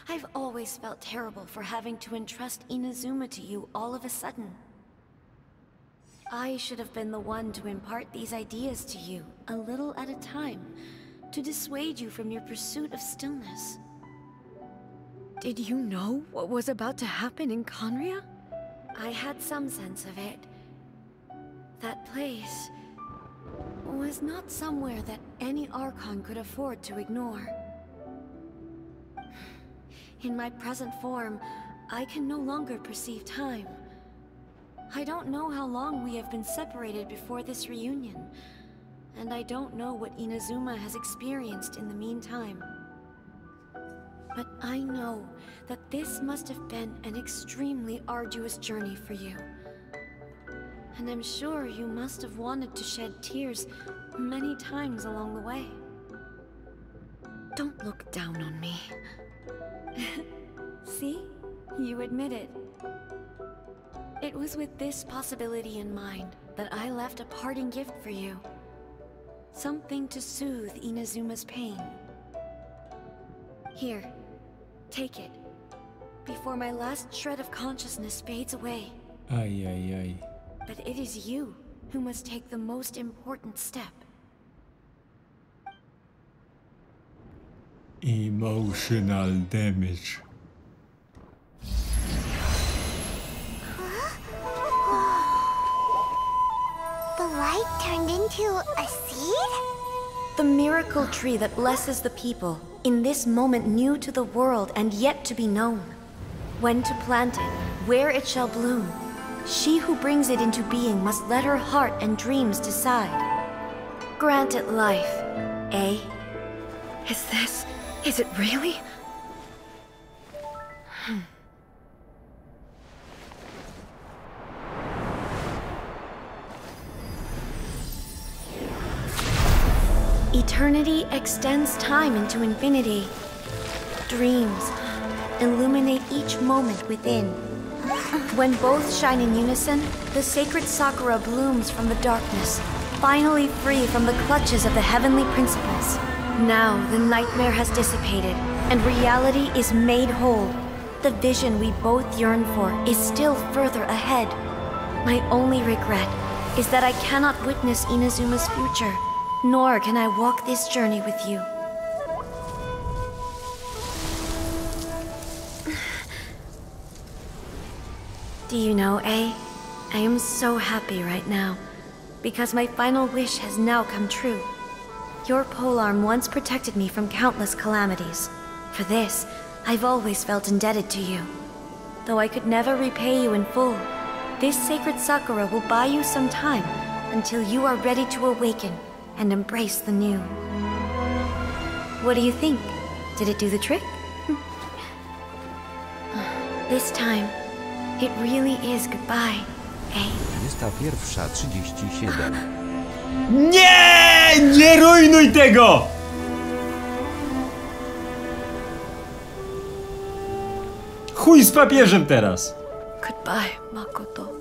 I've always felt terrible for having to entrust Inazuma to you all of a sudden. I should have been the one to impart these ideas to you, a little at a time, to dissuade you from your pursuit of stillness. Did you know what was about to happen in Khaenri'ah? I had some sense of it. That place was not somewhere that any Archon could afford to ignore. In my present form, I can no longer perceive time. I don't know how long we have been separated before this reunion, and I don't know what Inazuma has experienced in the meantime. But I know that this must have been an extremely arduous journey for you. And I'm sure you must have wanted to shed tears many times along the way. Don't look down on me. See? You admit it. It was with this possibility in mind that I left a parting gift for you. Something to soothe Inazuma's pain. Here, take it. Before my last shred of consciousness fades away. Aj, aj, aj. But it is you who must take the most important step. Emotional damage. The light turned into a seed? The miracle tree that blesses the people, in this moment new to the world and yet to be known. When to plant it, where it shall bloom. She who brings it into being must let her heart and dreams decide. Grant it life, eh? Is it really? Eternity extends time into infinity. Dreams illuminate each moment within. When both shine in unison, the sacred Sakura blooms from the darkness, finally free from the clutches of the heavenly principles. Now the nightmare has dissipated, and reality is made whole. The vision we both yearn for is still further ahead. My only regret is that I cannot witness Inazuma's future, nor can I walk this journey with you. Do you know, A? I am so happy right now, because my final wish has now come true. Your polearm once protected me from countless calamities. For this, I've always felt indebted to you. Though I could never repay you in full, this sacred Sakura will buy you some time until you are ready to awaken and embrace the new. What do you think? Did it do the trick? This time, it really is goodbye, eh? 21:37. Nie! Nie rujnuj tego! Chuj z papieżem teraz! Goodbye, Makoto.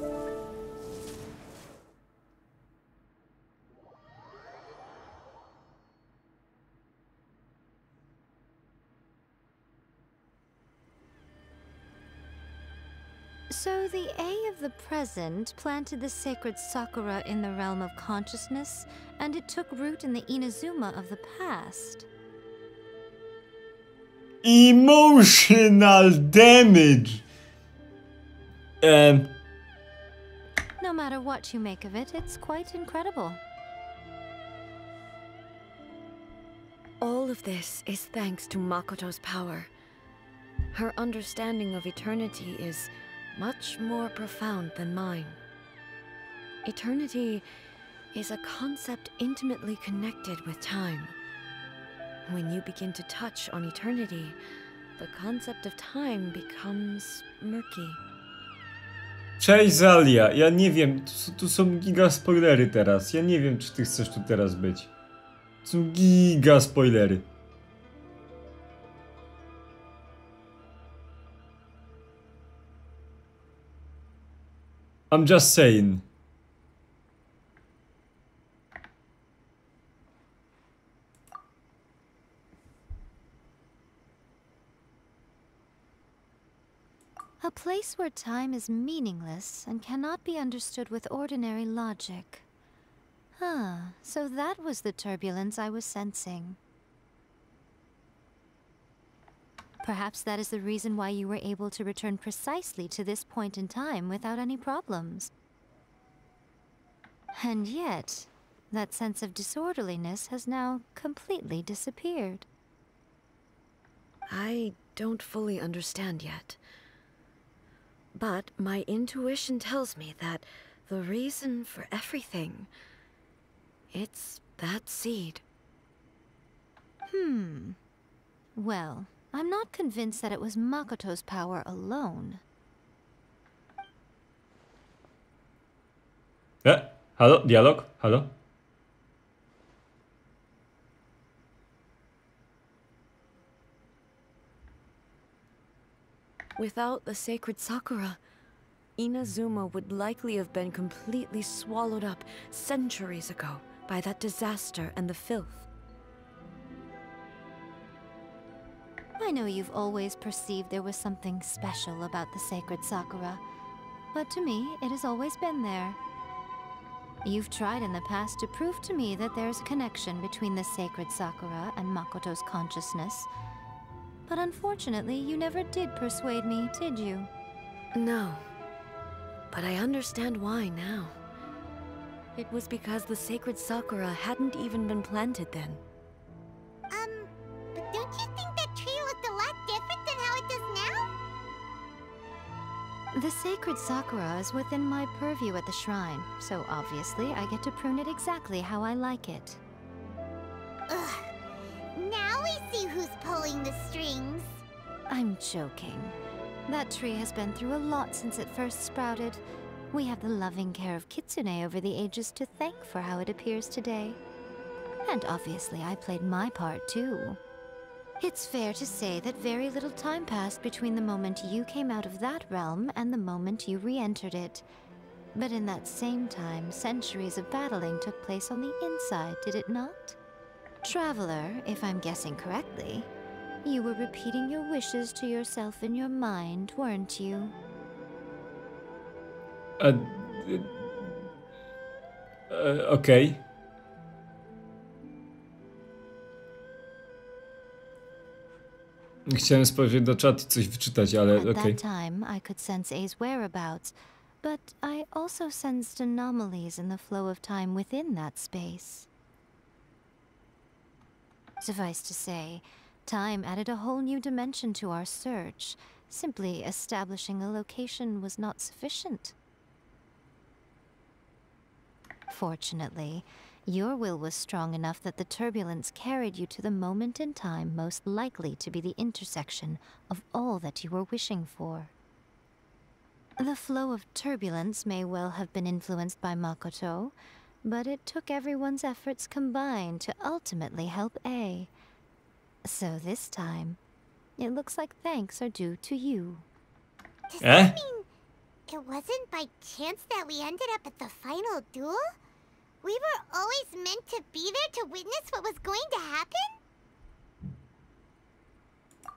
So the A of the present planted the sacred Sakura in the realm of consciousness, and it took root in the Inazuma of the past. Emotional damage! No matter what you make of it, it's quite incredible. All of this is thanks to Makoto's power. Her understanding of eternity is much more profound than mine. Eternity is a concept intimately connected with time. When you begin to touch on eternity, the concept of time becomes murky. Cześć Zalia, ja nie wiem, tu są giga spoilery teraz. Ja nie wiem, czy ty chcesz tu teraz być. Są giga spoilery. I'm just saying. A place where time is meaningless and cannot be understood with ordinary logic. Ah, so that was the turbulence I was sensing. Perhaps that is the reason why you were able to return precisely to this point in time without any problems. And yet, that sense of disorderliness has now completely disappeared. I don't fully understand yet. But my intuition tells me that the reason for everything, it's that seed. Well, I'm not convinced that it was Makoto's power alone. Halo? Dialog? Halo? Without the sacred Sakura, Inazuma would likely have been completely swallowed up centuries ago by that disaster and the filth. I know you've always perceived there was something special about the sacred Sakura, but to me, it has always been there. You've tried in the past to prove to me that there's a connection between the sacred Sakura and Makoto's consciousness, but unfortunately, you never did persuade me, did you? No. But I understand why now. It was because the sacred Sakura hadn't even been planted then. But don't you think that tree looked a lot different than how it does now? The sacred Sakura is within my purview at the shrine, so obviously I get to prune it exactly how I like it. Ugh. Now we see who's pulling the strings. I'm joking. That tree has been through a lot since it first sprouted. We have the loving care of Kitsune over the ages to thank for how it appears today. And obviously I played my part too. It's fair to say that very little time passed between the moment you came out of that realm and the moment you re-entered it. But in that same time, centuries of battling took place on the inside, did it not? Traveler, if I'm guessing correctly, you were repeating your wishes to yourself in your mind, weren't you? Okej. Chciałem spojrzeć do czatu i coś wyczytać, ale At okej. that time, I could sense A's whereabouts, but I also sensed anomalies in the flow of time within that space. Suffice to say, time added a whole new dimension to our search. Simply establishing a location was not sufficient. Fortunately, your will was strong enough that the turbulence carried you to the moment in time most likely to be the intersection of all that you were wishing for. The flow of turbulence may well have been influenced by Makoto, but it took everyone's efforts combined to ultimately help A. So this time, it looks like thanks are due to you. Does that mean it wasn't by chance that we ended up at the final duel? We were always meant to be there to witness what was going to happen?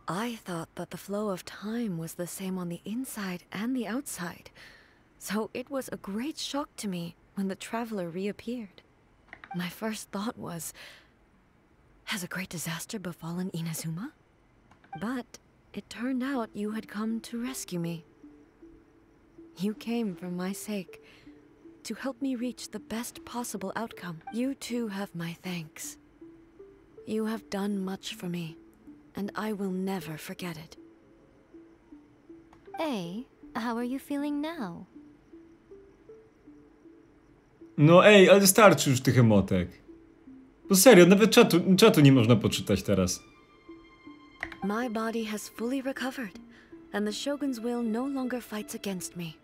I thought that the flow of time was the same on the inside and the outside, so it was a great shock to me when the traveler reappeared. My first thought was, has a great disaster befallen Inazuma? But it turned out you had come to rescue me. You came for my sake, to help me reach the best possible outcome. You too have my thanks. You have done much for me, and I will never forget it. A, how are you feeling now? No ej, ale starczy już tych emotek. Bo serio, nawet czatu nie można poczytać teraz. My body has fully recovered, and the Shogun's will no longer fights against me.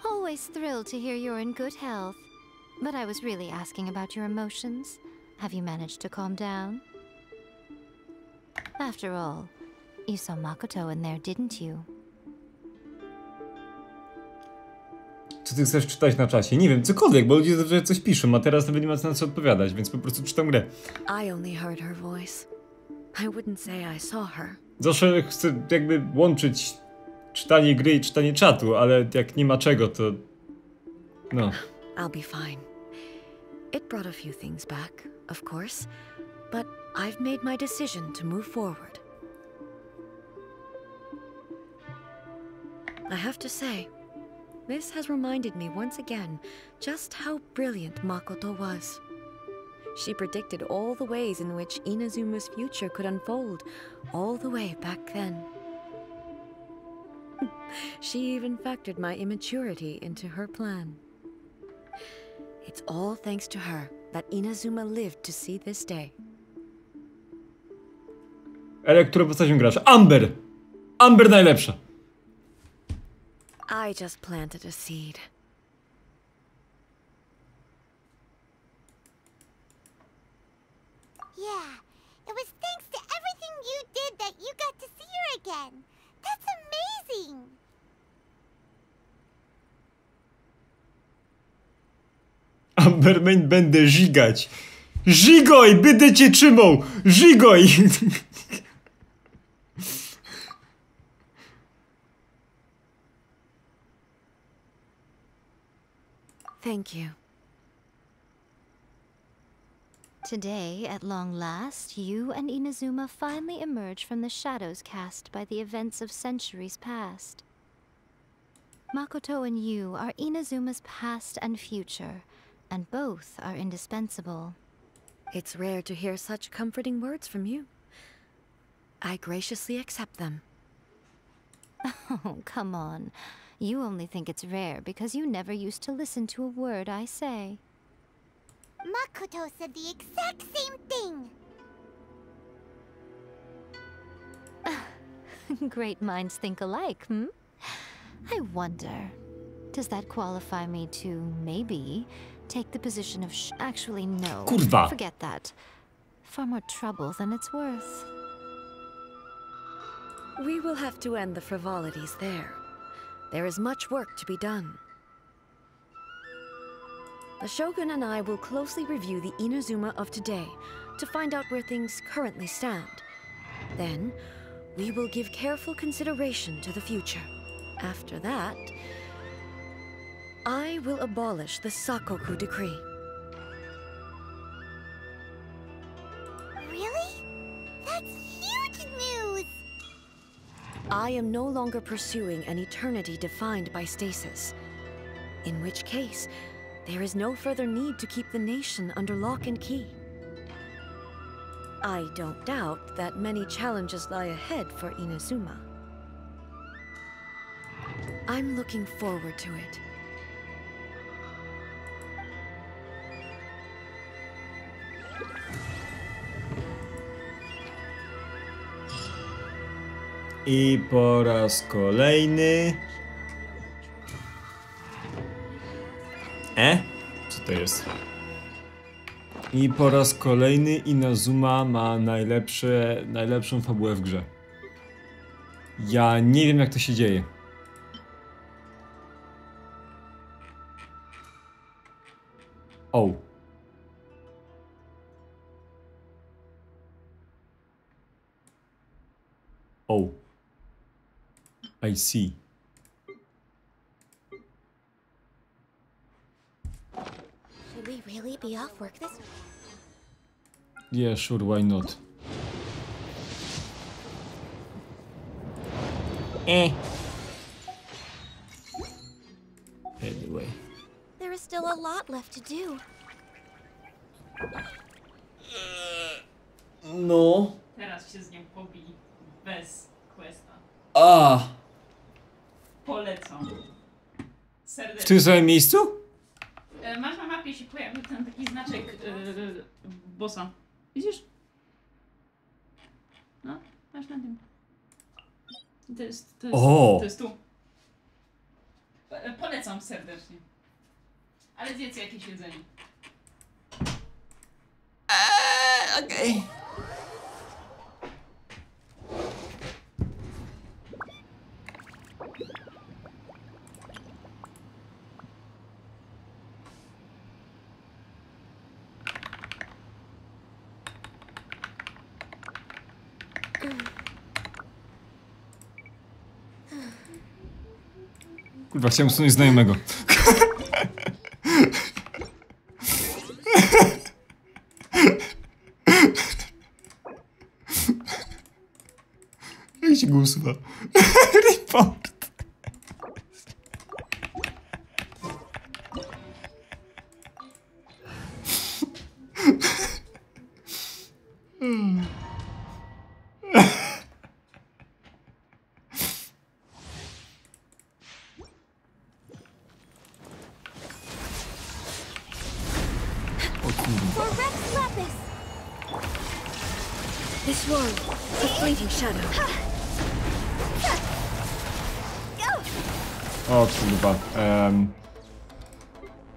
Always thrilled to hear you're in good health. But I was really asking about your emotions. Have you managed to calm down? After all, you saw Makoto in there, didn't you? Co ty chcesz czytać na czasie? Nie wiem, cokolwiek, bo ludzie zawsze coś piszą, a teraz nawet nie ma na co odpowiadać, więc po prostu czytam grę. I only heard her voice. I wouldn't say I saw her. Zawsze chcę jakby łączyć czytanie gry i czytanie czatu, ale jak nie ma czego, to... no. I'll be fine. It brought a few things back, of course, but I've made my decision to move forward. I have to say, this has reminded me once again just how brilliant Makoto was. She predicted all the ways in which Inazuma's future could unfold, all the way back then. She even factored my immaturity into her plan. It's all thanks to her that Inazuma lived to see this day. Elektropostacią grasz. Amber! Amber najlepsza. I just planted a seed. Yeah, it was thanks to everything you did that you got to see her again. That's amazing! Ambermain będę żigać. Żigoj! Będę cię trzymał! Żigoj! Thank you. Today, at long last, you and Inazuma finally emerge from the shadows cast by the events of centuries past. Makoto and you are Inazuma's past and future, and both are indispensable. It's rare to hear such comforting words from you. I graciously accept them. Oh, come on. You only think it's rare because you never used to listen to a word I say. Makoto said the exact same thing! Great minds think alike, hmm? I wonder, does that qualify me to, maybe, take the position of actually, no. Kurwa. Forget that. Far more trouble than it's worth. We will have to end the frivolities there. There is much work to be done. The Shogun and I will closely review the Inazuma of today to find out where things currently stand. Then, we will give careful consideration to the future. After that, I will abolish the Sakoku Decree. Really? That's huge news! I am no longer pursuing an eternity defined by stasis. In which case, there is no further need to keep the nation under lock and key. I don't doubt that many challenges lie ahead for Inazuma. I'm looking forward to it. I po raz kolejny... Co to jest? I po raz kolejny Inazuma ma najlepszą fabułę w grze. Ja nie wiem, jak to się dzieje. O. Oh. I see. Should we really be off work this week? Yeah, sure, why not? Anyway. There is still a lot left to do. No. Teraz się z nią pobij bez questa. Polecam. Serdecznie. W tym samym miejscu? Masz na mapie się pojawił ten taki znaczek bossa. Widzisz? No, masz na tym. To jest tu. Polecam serdecznie. Ale zjedz jakieś jedzenie. Okej. Kurwa, chciałem usunąć znajomego. Jak się go usuwa? Report. This This one, a fleeting shadow. O kurwa.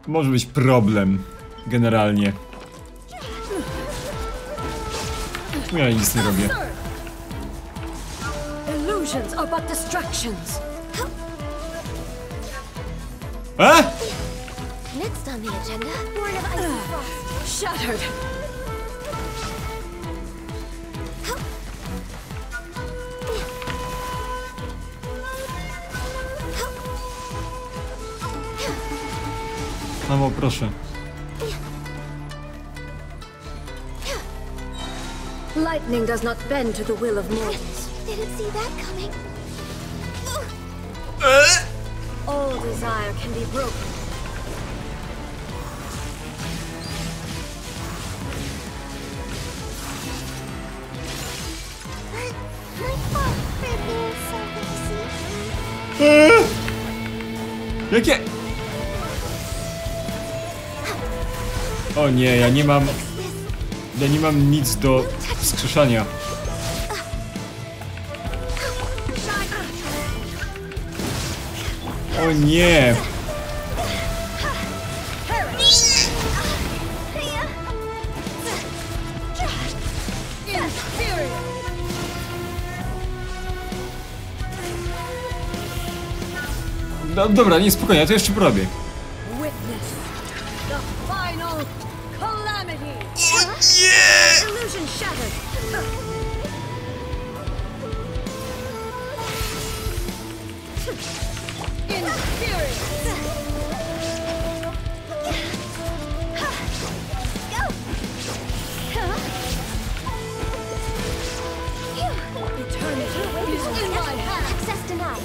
Może być problem. Generalnie. Ja nic nie robię. Illusions are but distractions. A? Next on the agenda, Born of Ice and Frost. Shattered. Mamo, proszę. Lightning does not bend to the will of mortals. Didn't see that coming. All desire can be broken. My fault for being so lazy. Jakie? O nie, ja nie mam... Ja nie mam nic do wskrzeszania. O nie! No, dobra, nie, spokojnie, ja to jeszcze porobię. Witness the final calamity. Nie! Illusion shattered. Eternity is in my hand. Access denied.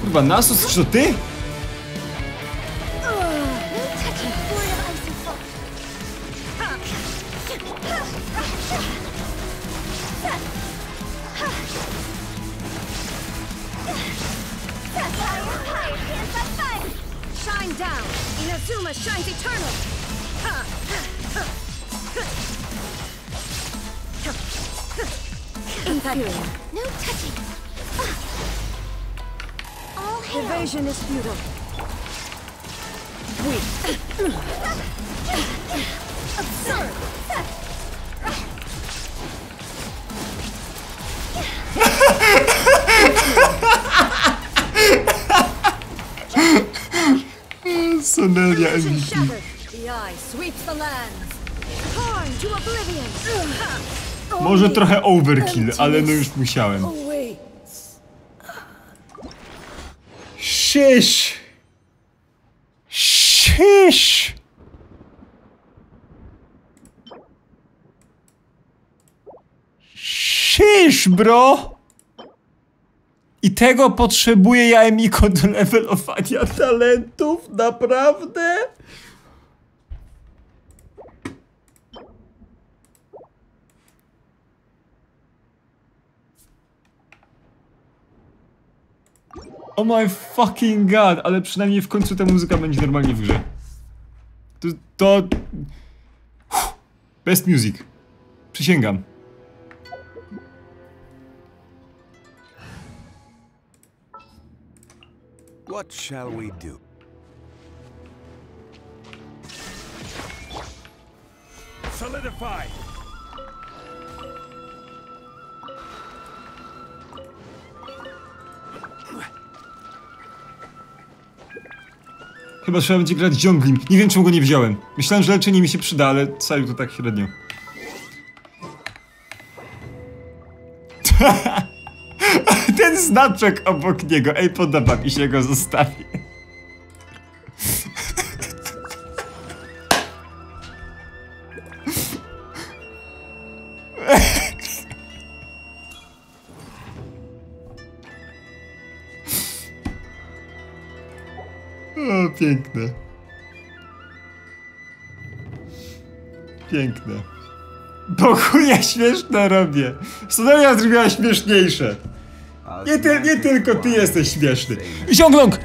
Kurwa, Nasus, czy to ty? Shine down. Inazuma shines eternal. Inferior. No touching. All hail. Evasion is futile. Absurd. Sonelia MVP. Shattered. The eye sweeps the lands. Torn to oblivion. Może trochę overkill, ale no już musiałem. Szysz! Szysz! Szysz, bro! I tego potrzebuje ja Emiko do levelowania talentów? Naprawdę? Oh my fucking god, ale przynajmniej w końcu ta muzyka będzie normalnie w grze. To... Best music. Przysięgam. What shall we do? Solidify! Chyba trzeba będzie grać Jonglim. Nie wiem, czemu go nie wziąłem. Myślałem, że leczenie mi się przyda, ale Saju to tak średnio. Ten znaczek obok niego. Ej, podoba mi się, go zostawię. O, piękne. Piękne. Bo chuja śmieszne robię. Sonoria zrobiła śmieszniejsze. Nie tylko ty jesteś śmieszny. Ziągląg!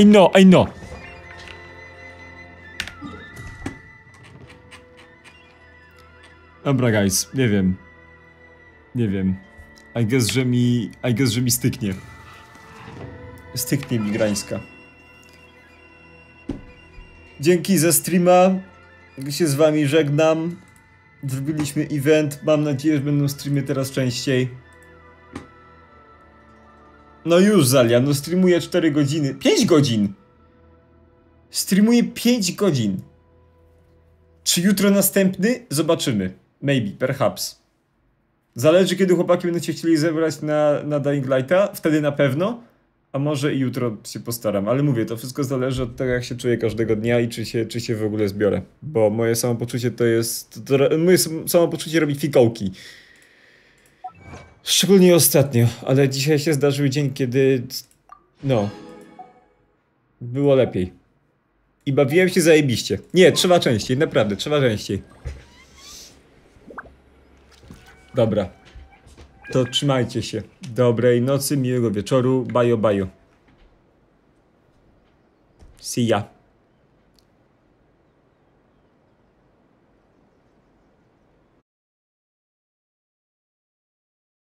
I know. Dobra, guys, nie wiem. I guess, że mi styknie. Styknie mi Grańska. Dzięki za streama. Się z wami żegnam. Zrobiliśmy event. Mam nadzieję, że będą streamy teraz częściej. No już, Zalia, no streamuję 4 godziny. 5 godzin! Streamuję 5 godzin. Czy jutro następny? Zobaczymy. Maybe, perhaps. Zależy, kiedy chłopaki będą się chcieli zebrać na Dying Lighta. Wtedy na pewno. A może i jutro się postaram. Ale mówię, to wszystko zależy od tego, jak się czuję każdego dnia i czy się w ogóle zbiorę. Bo moje samopoczucie to jest... moje samopoczucie robi fikołki. Szczególnie ostatnio. Ale dzisiaj się zdarzył dzień, kiedy... No. Było lepiej. I bawiłem się zajebiście. Nie, trzeba częściej. Naprawdę, trzeba częściej. Dobra. To trzymajcie się. Dobrej nocy, miłego wieczoru. Bajo, bajo. See ya.